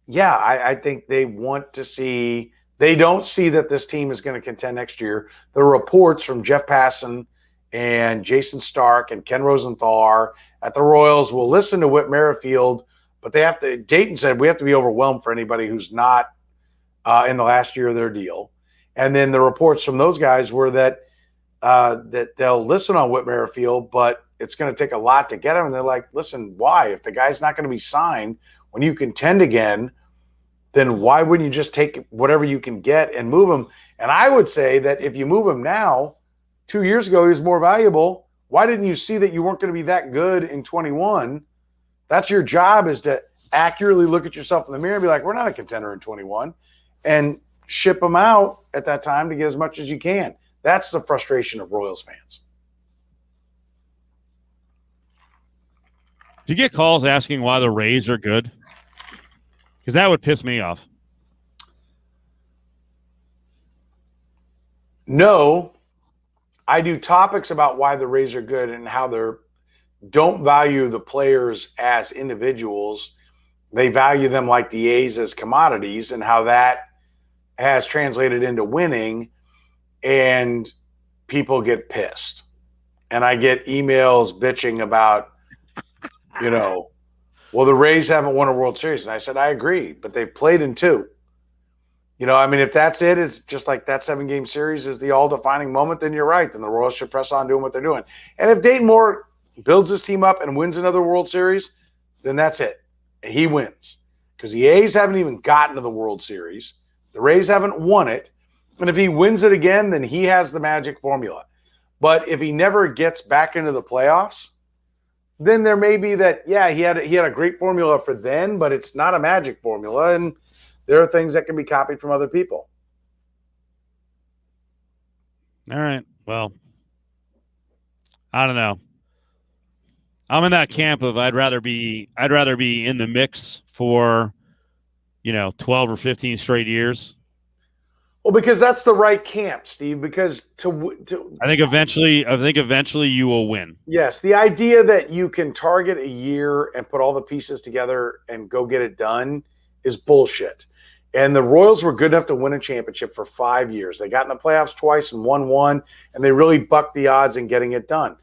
yeah, I think they want to see – they don't see that this team is going to contend next year. The reports from Jeff Passan and Jason Stark and Ken Rosenthal are at the Royals will listen to Whit Merrifield, but they have to – Dayton said we have to be overwhelmed for anybody who's not in the last year of their deal. And then the reports from those guys were that they'll listen on Whit Merrifield, but it's going to take a lot to get him. And they're like, listen, why? If the guy's not going to be signed when you contend again, then why wouldn't you just take whatever you can get and move him? And I would say that if you move him now, 2 years ago he was more valuable. Why didn't you see that you weren't going to be that good in 21? That's your job, is to accurately look at yourself in the mirror and be like, we're not a contender in 21. And ship them out at that time to get as much as you can. That's the frustration of Royals fans. Do you get calls asking why the Rays are good? Because that would piss me off. No, I do topics about why the Rays are good and how they don't value the players as individuals. They value them like the A's as commodities, and how that has translated into winning, and people get pissed. And I get emails bitching about, well, the Rays haven't won a World Series. And I said, I agree, but they've played in 2. If that's it, it's just like that 7-game series is the all-defining moment, then you're right. Then the Royals should press on doing what they're doing. And if Dayton Moore builds his team up and wins another World Series, then that's it. He wins. Because the A's haven't even gotten to the World Series. The Rays haven't won it. And if he wins it again, then he has the magic formula. But if he never gets back into the playoffs, then there may be that, yeah, he had a great formula for then, but it's not a magic formula, and there are things that can be copied from other people. All right. Well, I don't know. I'm in that camp of I'd rather be in the mix for 12 or 15 straight years. Well, because that's the right camp, Steve. Because I think eventually you will win. Yes, the idea that you can target a year and put all the pieces together and go get it done is bullshit. And the Royals were good enough to win a championship for 5 years. They got in the playoffs twice and won one, and they really bucked the odds in getting it done.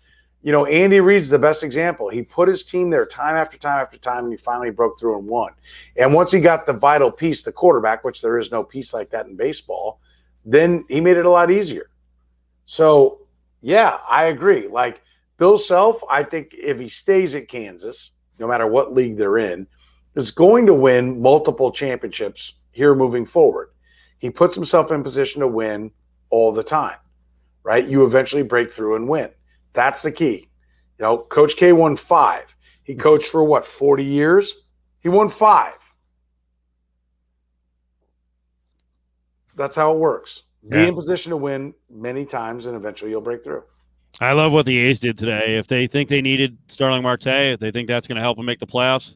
Andy Reid's the best example. He put his team there time after time after time, and he finally broke through and won. And once he got the vital piece, the quarterback, which there is no piece like that in baseball, then he made it a lot easier. So, yeah, I agree. Like Bill Self, I think if he stays at Kansas, no matter what league they're in, is going to win multiple championships here moving forward. He puts himself in position to win all the time, right? You eventually break through and win. That's the key. Coach K won 5. He coached for 40 years? He won 5. That's how it works. Be in position to win many times, and eventually you'll break through. I love what the A's did today. If they think they needed Starling Marte, if they think that's going to help them make the playoffs,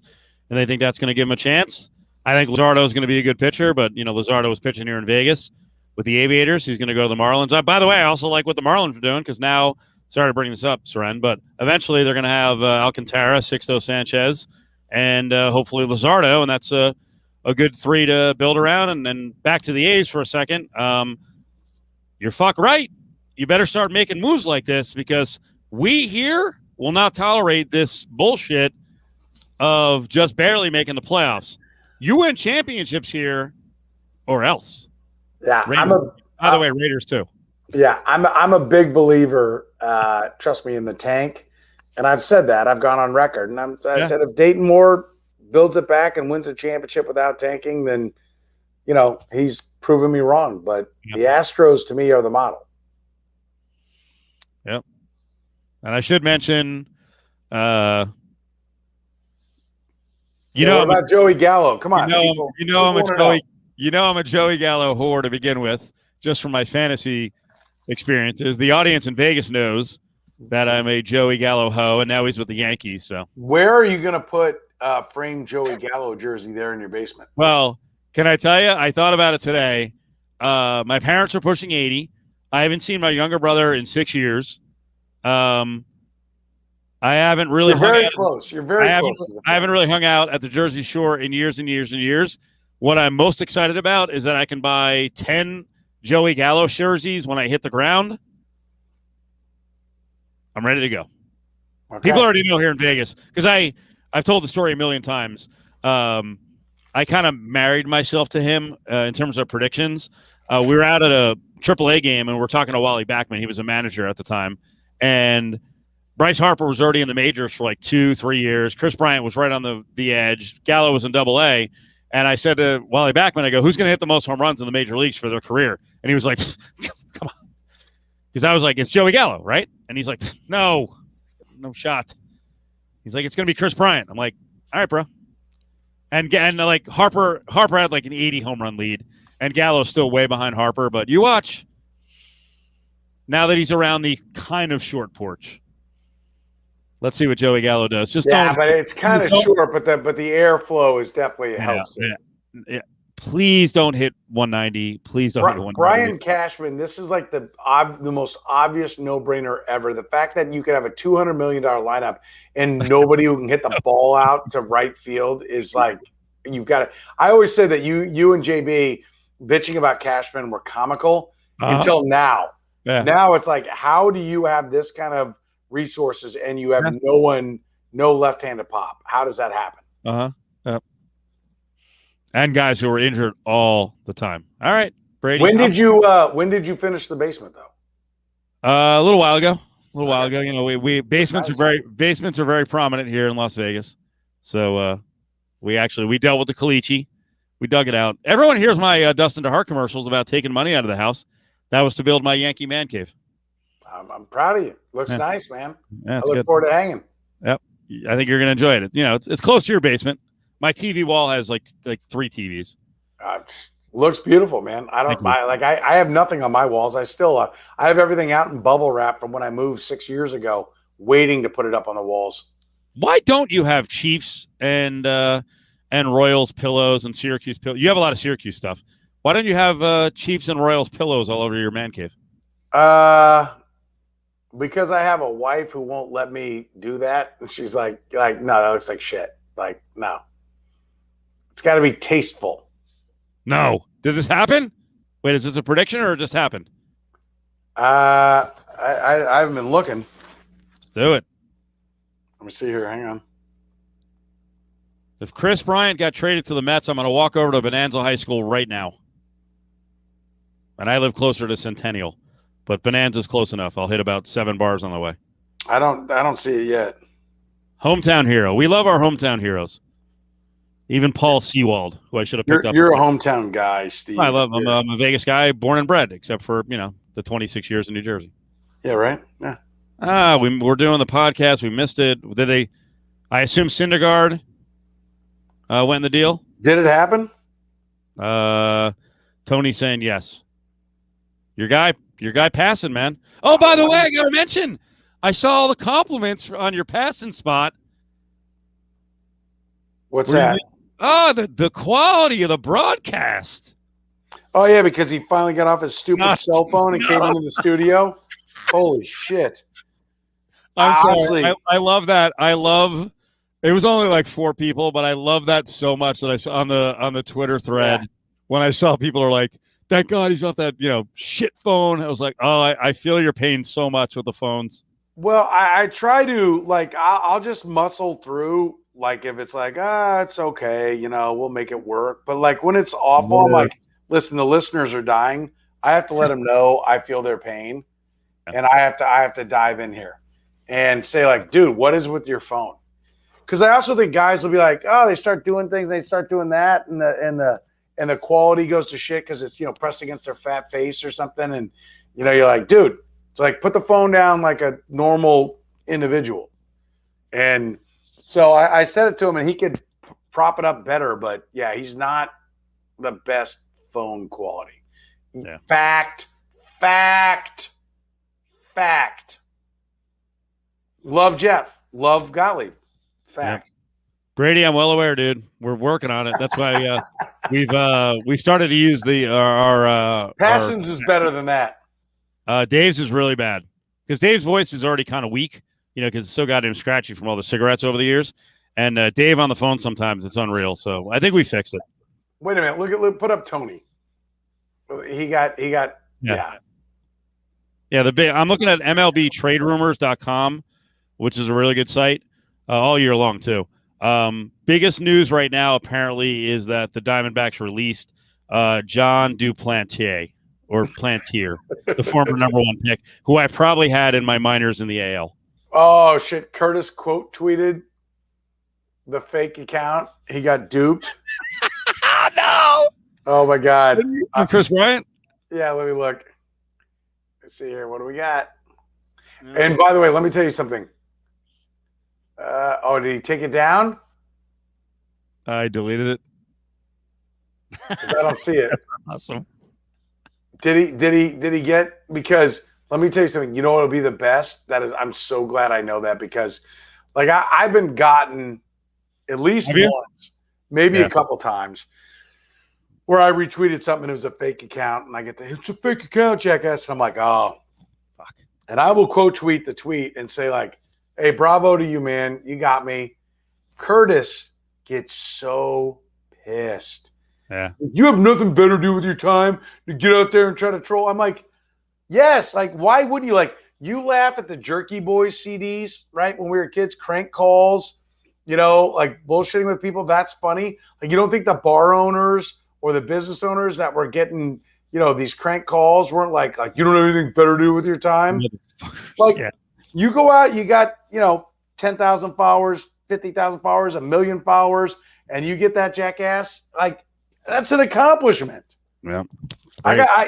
and they think that's going to give them a chance, I think Luzardo is going to be a good pitcher, but, Luzardo was pitching here in Vegas with the Aviators. He's going to go to the Marlins. By the way, I also like what the Marlins are doing because now – sorry to bring this up, Soren, but eventually they're going to have Alcantara, Sixto Sanchez, and hopefully Luzardo, and that's a good 3 to build around. And then back to the A's for a second. You're fuck right. You better start making moves like this because we here will not tolerate this bullshit of just barely making the playoffs. You win championships here or else. Yeah, by the way, Raiders too. Yeah, I'm a big believer, trust me, in the tank. And I've said that. I've gone on record. And I said if Dayton Moore builds it back and wins a championship without tanking, then, he's proven me wrong. But the Astros, to me, are the model. Yep. And I should mention, what about Joey Gallo? Come on. I'm a Joey Gallo whore to begin with, just from my fantasy experiences. The audience in Vegas knows that I'm a Joey Gallo hoe, and now he's with the Yankees. So where are you going to put framed Joey Gallo jersey there in your basement? Well, can I tell you? I thought about it today. My parents are pushing 80. I haven't seen my younger brother in 6 years. I haven't really. You're very close. You're very close. I haven't really hung out at the Jersey Shore in years and years and years. What I'm most excited about is that I can buy 10 Joey Gallo jerseys when I hit the ground. I'm ready to go. Okay. People already know here in Vegas because I've told the story a million times. I kind of married myself to him in terms of predictions. We were out at a AAA game and we're talking to Wally Backman. He was a manager at the time, and Bryce Harper was already in the majors for 2-3 years. Chris Bryant was right on the edge. Gallo was in AA. And I said to Wally Backman, I go, who's going to hit the most home runs in the major leagues for their career? And he was like, come on. Because I was like, it's Joey Gallo, right? And he's like, no shot. He's like, it's going to be Chris Bryant. I'm like, all right, bro. And Harper had an 80 home run lead. And Gallo's still way behind Harper. But you watch. Now that he's around the kind of short porch. Let's see what Joey Gallo does. But it's kind of short, but the airflow is definitely helps. Yeah. Please don't hit 190. Please don't hit 190. Brian Cashman, this is the most obvious no-brainer ever. The fact that you could have a $200 million lineup and nobody who can hit the ball out to right field is you've got to. I always say that you and JB bitching about Cashman were comical until now. Yeah. Now it's how do you have this kind of resources and you have no left-handed pop? How does that happen? Yep. And guys who were injured all the time. All right, Brady. When did you finish the basement though? A little while ago. We basements are very prominent here in Las Vegas. So we dealt with the caliche. We dug it out. Everyone hears my Dustin DeHart commercials about taking money out of the house. That was to build my Yankee man cave. I'm proud of you. Looks nice, man. Yeah, I look forward to hanging. Yep. I think you're going to enjoy it. It's close to your basement. My TV wall has 3 TVs. Looks beautiful, man. I have nothing on my walls. I have everything out in bubble wrap from when I moved 6 years ago, waiting to put it up on the walls. Why don't you have Chiefs and Royals pillows and Syracuse pillows? You have a lot of Syracuse stuff. Why don't you have Chiefs and Royals pillows all over your man cave? Because I have a wife who won't let me do that. And she's like, no, that looks like shit. No. It's got to be tasteful. No. Did this happen? Wait, is this a prediction or it just happened? I haven't been looking. Let's do it. Let me see here. Hang on. If Chris Bryant got traded to the Mets, I'm going to walk over to Bonanza High School right now. And I live closer to Centennial, but Bonanza's close enough. I'll hit about 7 bars on the way. I don't see it yet. Hometown hero. We love our hometown heroes. Even Paul Sewald, who I should have picked up. You're a hometown guy, Steve. I love him. I'm a Vegas guy, born and bred, except for, the 26 years in New Jersey. Yeah, right? Yeah. We're doing the podcast. We missed it. I assume Syndergaard went in the deal? Did it happen? Tony saying yes. Your guy passing, man. Oh, by the way, I got to mention, I saw all the compliments on your passing spot. What's that? Oh, the quality of the broadcast. Oh, yeah, because he finally got off his stupid cell phone and came into the studio. Holy shit. I'm sorry. I love that. It was only like 4 people, but I love that so much that I saw on the Twitter thread when I saw people are like, thank God he's off that, shit phone. I was like, oh, I feel your pain so much with the phones. Well, I try to, I'll just muscle through. Like, if it's like, it's okay, we'll make it work. But, when it's awful, I'm like, listen, the listeners are dying. I have to let them know I feel their pain. And I have to dive in here and say, like, dude, what is with your phone? Because I also think guys will be like, oh, they start doing things, they start doing that, and the quality goes to shit because it's pressed against their fat face or something, and you're like, dude, it's like, put the phone down like a normal individual. And so I said it to him, and he could prop it up better, but yeah, he's not the best phone quality. Yeah. Fact. Love Jeff. Love Gottlieb. Fact. Yep. Brady, I'm well aware, dude. We're working on it. That's why we started to use our Passons is better than that. Dave's is really bad because Dave's voice is already kind of weak, because it's so goddamn scratchy from all the cigarettes over the years. And Dave on the phone sometimes it's unreal. So I think we fixed it. Wait a minute. Put up Tony. He got. Yeah. I'm looking at MLBTradeRumors.com, which is a really good site all year long too. Biggest news right now apparently is that the Diamondbacks released John Duplantier or Plantier, the former number 1 pick, who I probably had in my minors in the AL. Oh shit! Curtis quote tweeted the fake account. He got duped. No! Oh my God! Chris Bryant. Yeah, let me look. Let's see here. What do we got? And by the way, let me tell you something. Did he take it down? I deleted it. I don't see it. That's awesome. Did he get? Because let me tell you something. You know what'll be the best? That is, I'm so glad I know that because, I've been gotten at least once, maybe a couple times, where I retweeted something and it was a fake account, and I get it's a fake account, jackass. And I'm like, oh, fuck. And I will quote tweet the tweet and say like, hey, bravo to you, man. You got me. Curtis gets so pissed. Yeah. You have nothing better to do with your time to get out there and try to troll. I'm like, yes. Like, why wouldn't you? Like, you laugh at the Jerky Boys CDs, right? When we were kids, crank calls, like bullshitting with people. That's funny. Like, you don't think the bar owners or the business owners that were getting, these crank calls weren't like you don't have anything better to do with your time? Like, you go out, you got, 10,000 followers, 50,000 followers, 1 million followers, and you get that jackass. Like, that's an accomplishment. Yeah.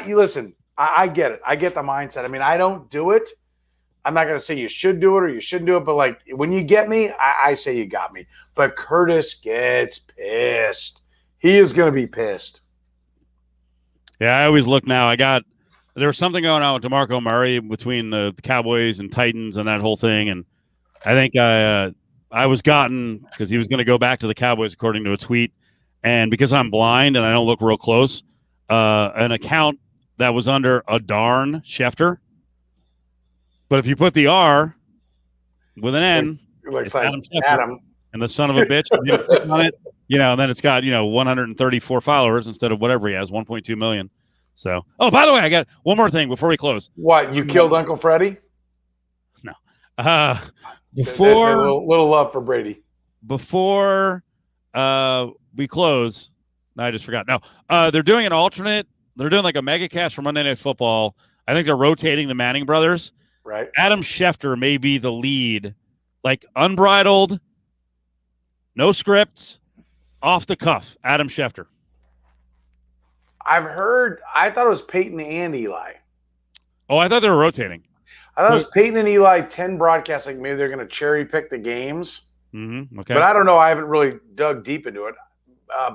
Listen, I get it. I get the mindset. I mean, I don't do it. I'm not going to say you should do it or you shouldn't do it, but like when you get me, I say you got me. But Curtis gets pissed. He is going to be pissed. Yeah, I always look now. There was something going on with DeMarco Murray between the Cowboys and Titans and that whole thing, and I think I was gotten because he was going to go back to the Cowboys according to a tweet, and because I'm blind and I don't look real close, an account that was under Adarn Schefter. But if you put the R with an N, it's like Adam Schefter, Adam. And the son of a bitch on it, and then it's got 134 followers instead of whatever he has, 1.2 million. So, oh, by the way, I got one more thing before we close. What, you killed Uncle Freddie? No, Uh, A before little love for Brady. before we close, no, I just forgot. No, they're doing an alternate. They're doing like a mega cast for Monday Night Football. I think they're rotating the Manning brothers. Right. Adam Schefter may be the lead, like unbridled, no scripts, off the cuff. Adam Schefter. I've heard. I thought it was Peyton and Eli. Oh, I thought they were rotating. I thought it was Peyton and Eli 10 broadcasting. Maybe they're going to cherry pick the games. Mm-hmm. Okay. But I don't know. I haven't really dug deep into it.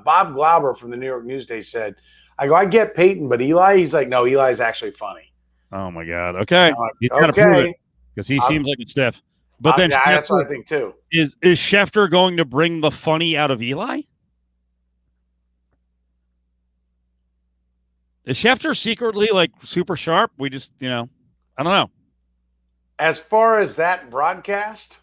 Bob Glauber from the New York Newsday said, I get Peyton, but Eli, he's like, no, Eli's actually funny. Oh, my God. Okay. Like, he's got to prove it because he seems like a stiff. But then yeah, that's what I think, too. Is Schefter going to bring the funny out of Eli? Is Schefter secretly like super sharp? We just, I don't know. As far as that broadcast,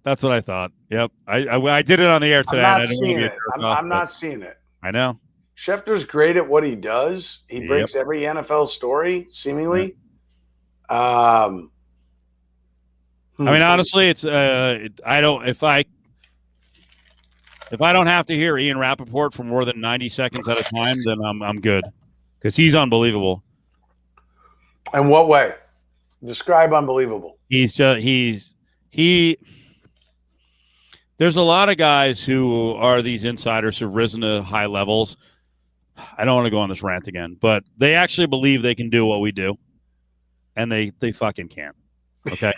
that's what I thought. Yep, I did it on the air today. I'm not seeing it. I know. Schefter's great at what he does. He breaks every NFL story, seemingly. I mean, honestly, it's I don't if I don't have to hear Ian Rappaport for more than 90 seconds at a time, then I'm good because he's unbelievable. In what way? Describe unbelievable. There's a lot of guys who are these insiders who've risen to high levels. I don't want to go on this rant again, but they actually believe they can do what we do, and they fucking can't. Okay,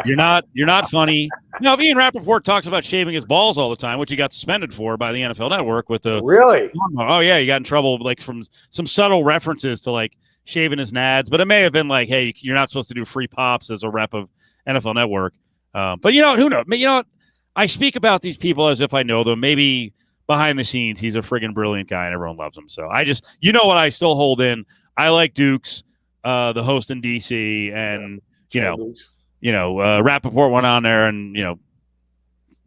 you're not funny. Now, if Ian Rappaport talks about shaving his balls all the time, which he got suspended for by the NFL Network with the really, oh yeah, he got in trouble like from some subtle references to like shaving his nads, but it may have been like, hey, you're not supposed to do free pops as a rep of NFL Network. But who knows? I speak about these people as if I know them. Maybe behind the scenes, he's a friggin' brilliant guy and everyone loves him. So I just, what I still hold in. I like Dukes, the host in DC, and Rappaport went on there and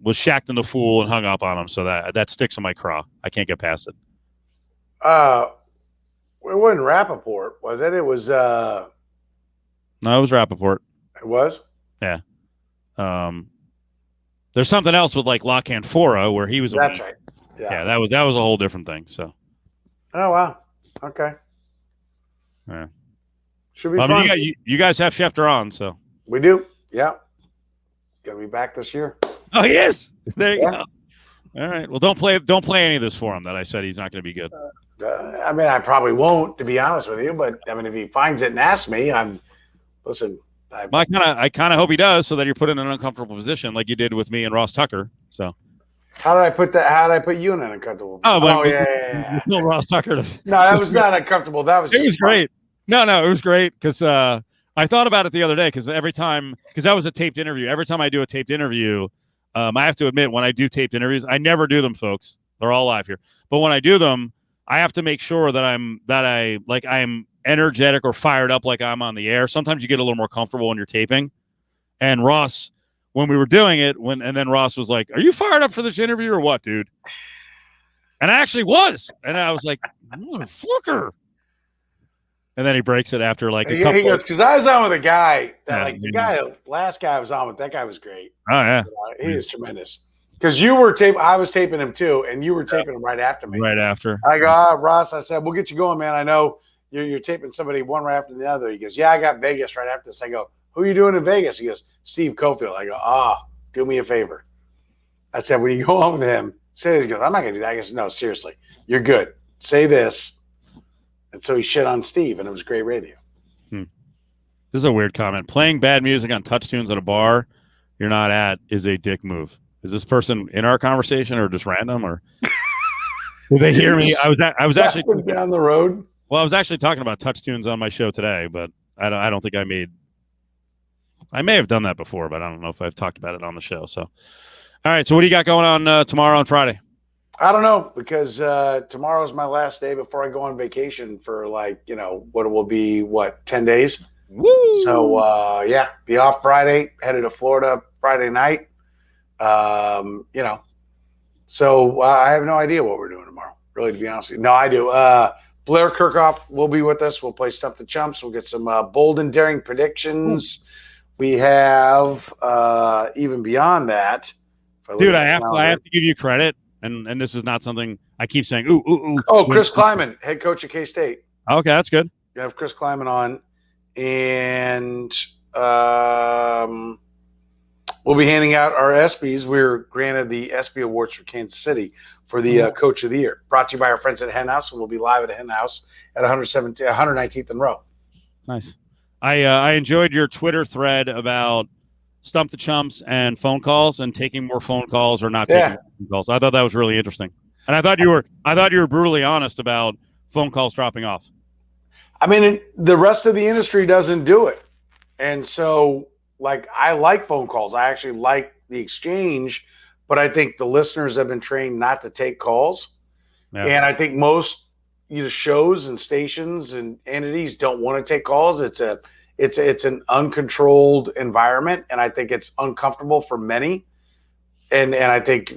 was shacked in the fool and hung up on him. So that sticks in my craw. I can't get past it. It wasn't Rappaport, was it? It was. No, it was Rappaport. It was. Yeah. There's something else with like Lockhand Fora where he was. That's right. Yeah, that was a whole different thing. So. Oh wow. Okay. Yeah. Should be fun. You guys have Schefter on, so. We do. Yeah. Gonna be back this year. Oh, he is. There you go. All right. Well, don't play any of this for him that I said he's not going to be good. I mean, I probably won't, to be honest with you. But I mean, if he finds it and asks me, listen. I kind of hope he does, so that you're put in an uncomfortable position, like you did with me and Ross Tucker. So. How did I put that? How did I put you in an uncomfortable position? Yeah. Ross Tucker. No, that was not uncomfortable. That was. It was great. No, it was great because I thought about it the other day because that was a taped interview. Every time I do a taped interview, I have to admit when I do taped interviews, I never do them, folks. They're all live here. But when I do them, I have to make sure that I'm energetic or fired up like I'm on the air. Sometimes you get a little more comfortable when you're taping. And Ross, when we were doing it, and then Ross was like, "Are you fired up for this interview or what, dude?" And I actually was. And I was like, "Motherfucker." And then he breaks it after like a couple. He goes, because I was on with a guy that last guy I was on with, that guy was great. Oh yeah, he is tremendous. Because you were I was taping him too, and you were taping him right after me. Right after. I go, Ross. I said, we'll get you going, man. I know you're taping somebody one right after the other. He goes, yeah, I got Vegas right after this. I go, who are you doing in Vegas? He goes, Steve Cofield. I go, do me a favor. I said, when you go home to him, say this. He goes, I'm not gonna do that. I guess, no, seriously, you're good. Say this. And so he shit on Steve, and it was great radio. This is a weird comment. Playing bad music on touch tunes at a bar you're not at is a dick move. Is this person in our conversation or just random? Or did they hear me? I was actually down the road. Well, I was actually talking about touch tunes on my show today, but I don't think I may have done that before, but I don't know if I've talked about it on the show. So, all right. So what do you got going on tomorrow on Friday? I don't know, because tomorrow's my last day before I go on vacation for what it will be, 10 days. Woo! So, be off Friday, headed to Florida Friday night. So I have no idea what we're doing tomorrow, really, to be honest with you. No, I do. Blair Kirchhoff will be with us. We'll play Stump the Chumps. We'll get some bold and daring predictions. We have even beyond that. Dude, I have to give you credit, and this is not something I keep saying. Ooh. Oh, Chris Kleiman, head coach at K-State. Okay, that's good. You have Chris Kleiman on, and we'll be handing out our ESPYs. We're granted the ESPY Awards for Kansas City for the Coach of the Year. Brought to you by our friends at Hen House, and we'll be live at Hen House at 119th and Row. Nice. I enjoyed your Twitter thread about Stump the Chumps and phone calls and taking more phone calls or not taking more phone calls. I thought that was really interesting, and I thought you were brutally honest about phone calls dropping off. I mean, the rest of the industry doesn't do it, and so like I like phone calls. I actually like the exchange, but I think the listeners have been trained not to take calls, and I think most shows and stations and entities don't want to take calls. It's an uncontrolled environment, and I think it's uncomfortable for many. And I think,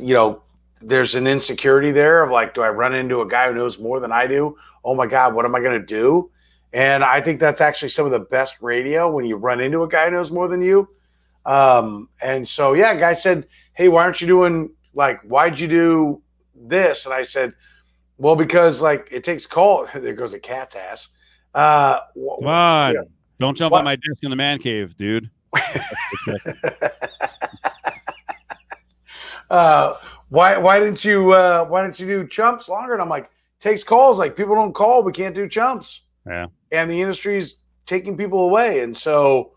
there's an insecurity there of like, do I run into a guy who knows more than I do? Oh my God, what am I going to do? And I think that's actually some of the best radio when you run into a guy who knows more than you. And so, a guy said, hey, why'd you do this? And I said, well, because like it takes call. There goes a cat's ass. Come on. Don't jump on my desk in the man cave, dude. Why didn't you do chumps longer? And I'm like, takes calls. Like people don't call, we can't do chumps. Yeah. And the industry's taking people away. And so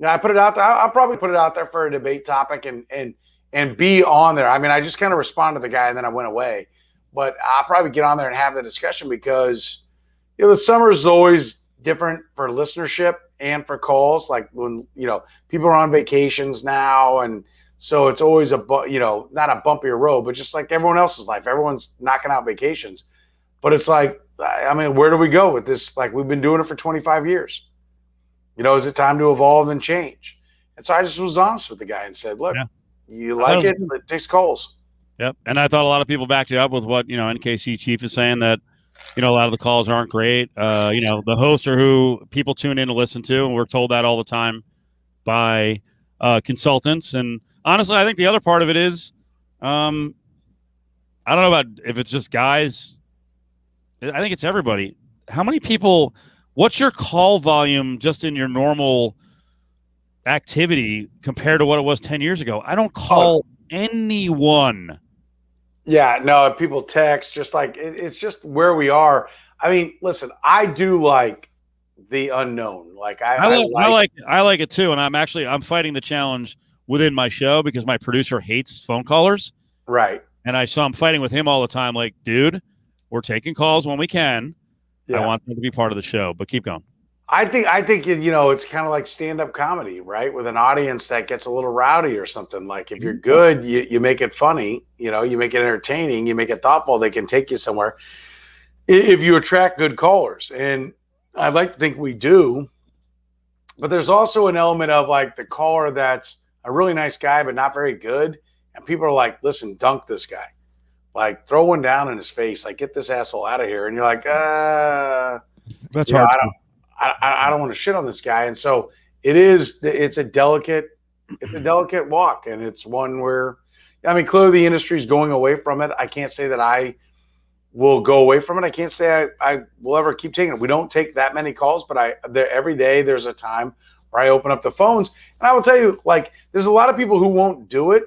I put it out there. I'll probably put it out there for a debate topic and be on there. I mean, I just kind of responded to the guy and then I went away. But I'll probably get on there and have the discussion because the summer is always different for listenership and for calls. Like when people are on vacations now, and so it's always not a bumpier road, but just like everyone else's life, everyone's knocking out vacations. But it's like, I mean, where do we go with this? Like we've been doing it for 25 years. Is it time to evolve and change? And so I just was honest with the guy and said, look, you like it takes calls. Yep. And I thought a lot of people backed you up with what, NKC Chief is saying, that, a lot of the calls aren't great. The hosts are who people tune in to listen to. And we're told that all the time by consultants. And honestly, I think the other part of it is, I don't know about if it's just guys. I think it's everybody. How many people, what's your call volume just in your normal activity compared to what it was 10 years ago? I don't call anyone. Yeah, no, people text, just like it's just where we are. I mean, listen, I do like the unknown. Like I like it too, and I'm fighting the challenge within my show because my producer hates phone callers. Right. And I'm fighting with him all the time. Like, dude, we're taking calls when we can. Yeah. I want them to be part of the show, but keep going. I think it's kind of like stand-up comedy, right? With an audience that gets a little rowdy or something. Like if you're good, you make it funny, you make it entertaining, you make it thoughtful, they can take you somewhere. If you attract good callers, and I'd like to think we do, but there's also an element of like the caller that's a really nice guy but not very good, and people are like, listen, dunk this guy. Like throw one down in his face, like get this asshole out of here. And you're like, that's hard. I don't want to shit on this guy. And so it's a delicate walk. And it's one where, I mean, clearly the industry is going away from it. I can't say that I will go away from it. I can't say I will ever keep taking it. We don't take that many calls, but every day there's a time where I open up the phones. And I will tell you, like, there's a lot of people who won't do it.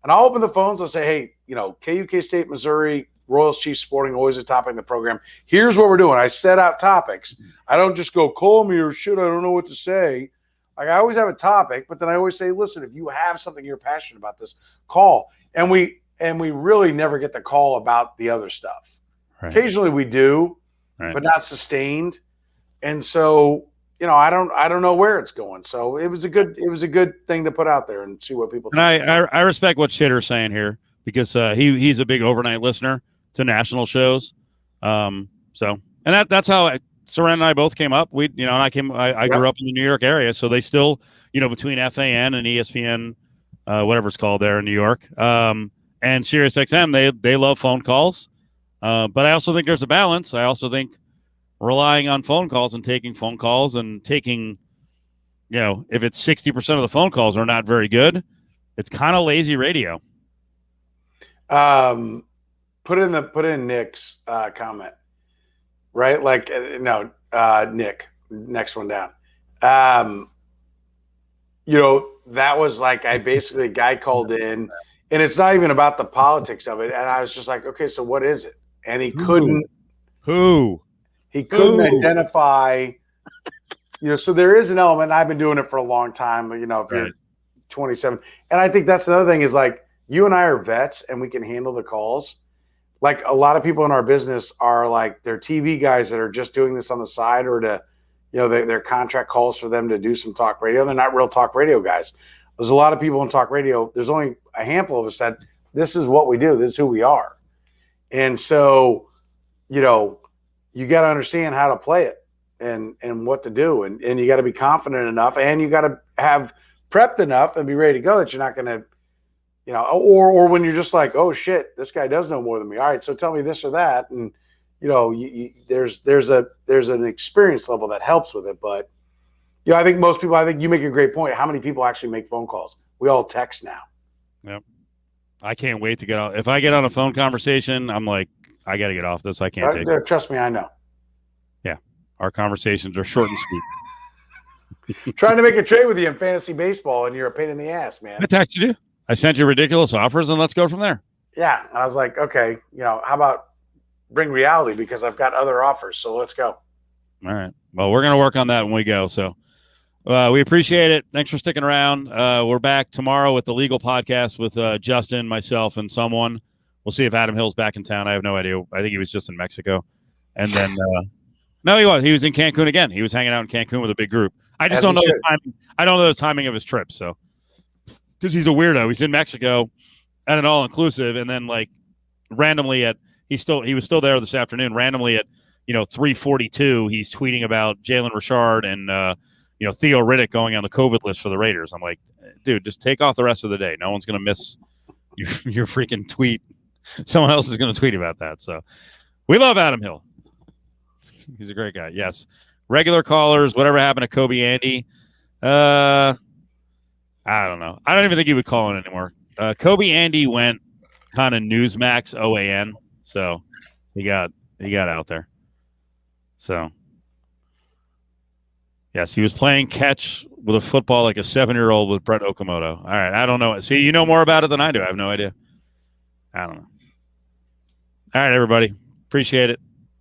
And I'll open the phones. I'll say, hey, KU, State, Missouri, Royals, Chiefs, Sporting, always a topic in the program. Here's what we're doing. I set out topics. I don't just go, call me or shit, I don't know what to say. Like I always have a topic, but then I always say, listen, if you have something you're passionate about this, call. And we really never get the call about the other stuff. Right. Occasionally we do, but not sustained. And so, I don't know where it's going. So it was a good thing to put out there and see what people think. And I respect what Shitter's saying here because he's a big overnight listener to national shows. And that's how Soren and I both came up. I grew up in the New York area, so they still, between FAN and ESPN, whatever it's called there in New York, and Sirius XM, they love phone calls. But I also think there's a balance. I also think, relying on phone calls and taking phone calls and taking, if it's 60% of the phone calls are not very good, it's kind of lazy radio. Put in Nick's comment, right? Like, no, Nick, next one down. That was like, a guy called in, and it's not even about the politics of it. And I was just like, okay, so what is it? And he couldn't identify, so there is an element. I've been doing it for a long time, if you're 27. And I think that's another thing is like, you and I are vets and we can handle the calls. Like a lot of people in our business are like, they're TV guys that are just doing this on the side or to, their contract calls for them to do some talk radio. They're not real talk radio guys. There's a lot of people in talk radio. There's only a handful of us that this is what we do. This is who we are. And so, you got to understand how to play it and what to do. And you got to be confident enough and you got to have prepped enough and be ready to go that you're not going to, or when you're just like, oh shit, this guy does know more than me. All right, so tell me this or that, and there's an experience level that helps with it. But I think most people. I think you make a great point. How many people actually make phone calls? We all text now. Yep. I can't wait to get out. If I get on a phone conversation, I'm like, I got to get off this. I can't take it. Trust me, I know. Yeah, our conversations are short and sweet. Trying to make a trade with you in fantasy baseball, and you're a pain in the ass, man. I texted you. I sent you ridiculous offers, and let's go from there. Yeah, and I was like, okay, how about bring reality because I've got other offers, so let's go. All right. Well, we're going to work on that when we go. So we appreciate it. Thanks for sticking around. We're back tomorrow with the legal podcast with Justin, myself, and someone. We'll see if Adam Hill's back in town. I have no idea. I think he was just in Mexico. And then, no, he was. He was in Cancun again. He was hanging out in Cancun with a big group. I just don't know the timing. I don't know the timing of his trip, so. Because he's a weirdo. He's in Mexico at an all-inclusive, and then like randomly he was still there this afternoon. Randomly at 3:42, he's tweeting about Jalen Richard and Theo Riddick going on the COVID list for the Raiders. I'm like, dude, just take off the rest of the day. No one's gonna miss your freaking tweet. Someone else is gonna tweet about that. So we love Adam Hill. He's a great guy. Yes, regular callers. Whatever happened to Kobe Andy? I don't know. I don't even think he would call in anymore. Kobe Andy went kind of Newsmax OAN, so he got out there. So yes, he was playing catch with a football like a 7-year-old with Brett Okamoto. All right, I don't know. See, you know more about it than I do. I have no idea. I don't know. All right, everybody. Appreciate it.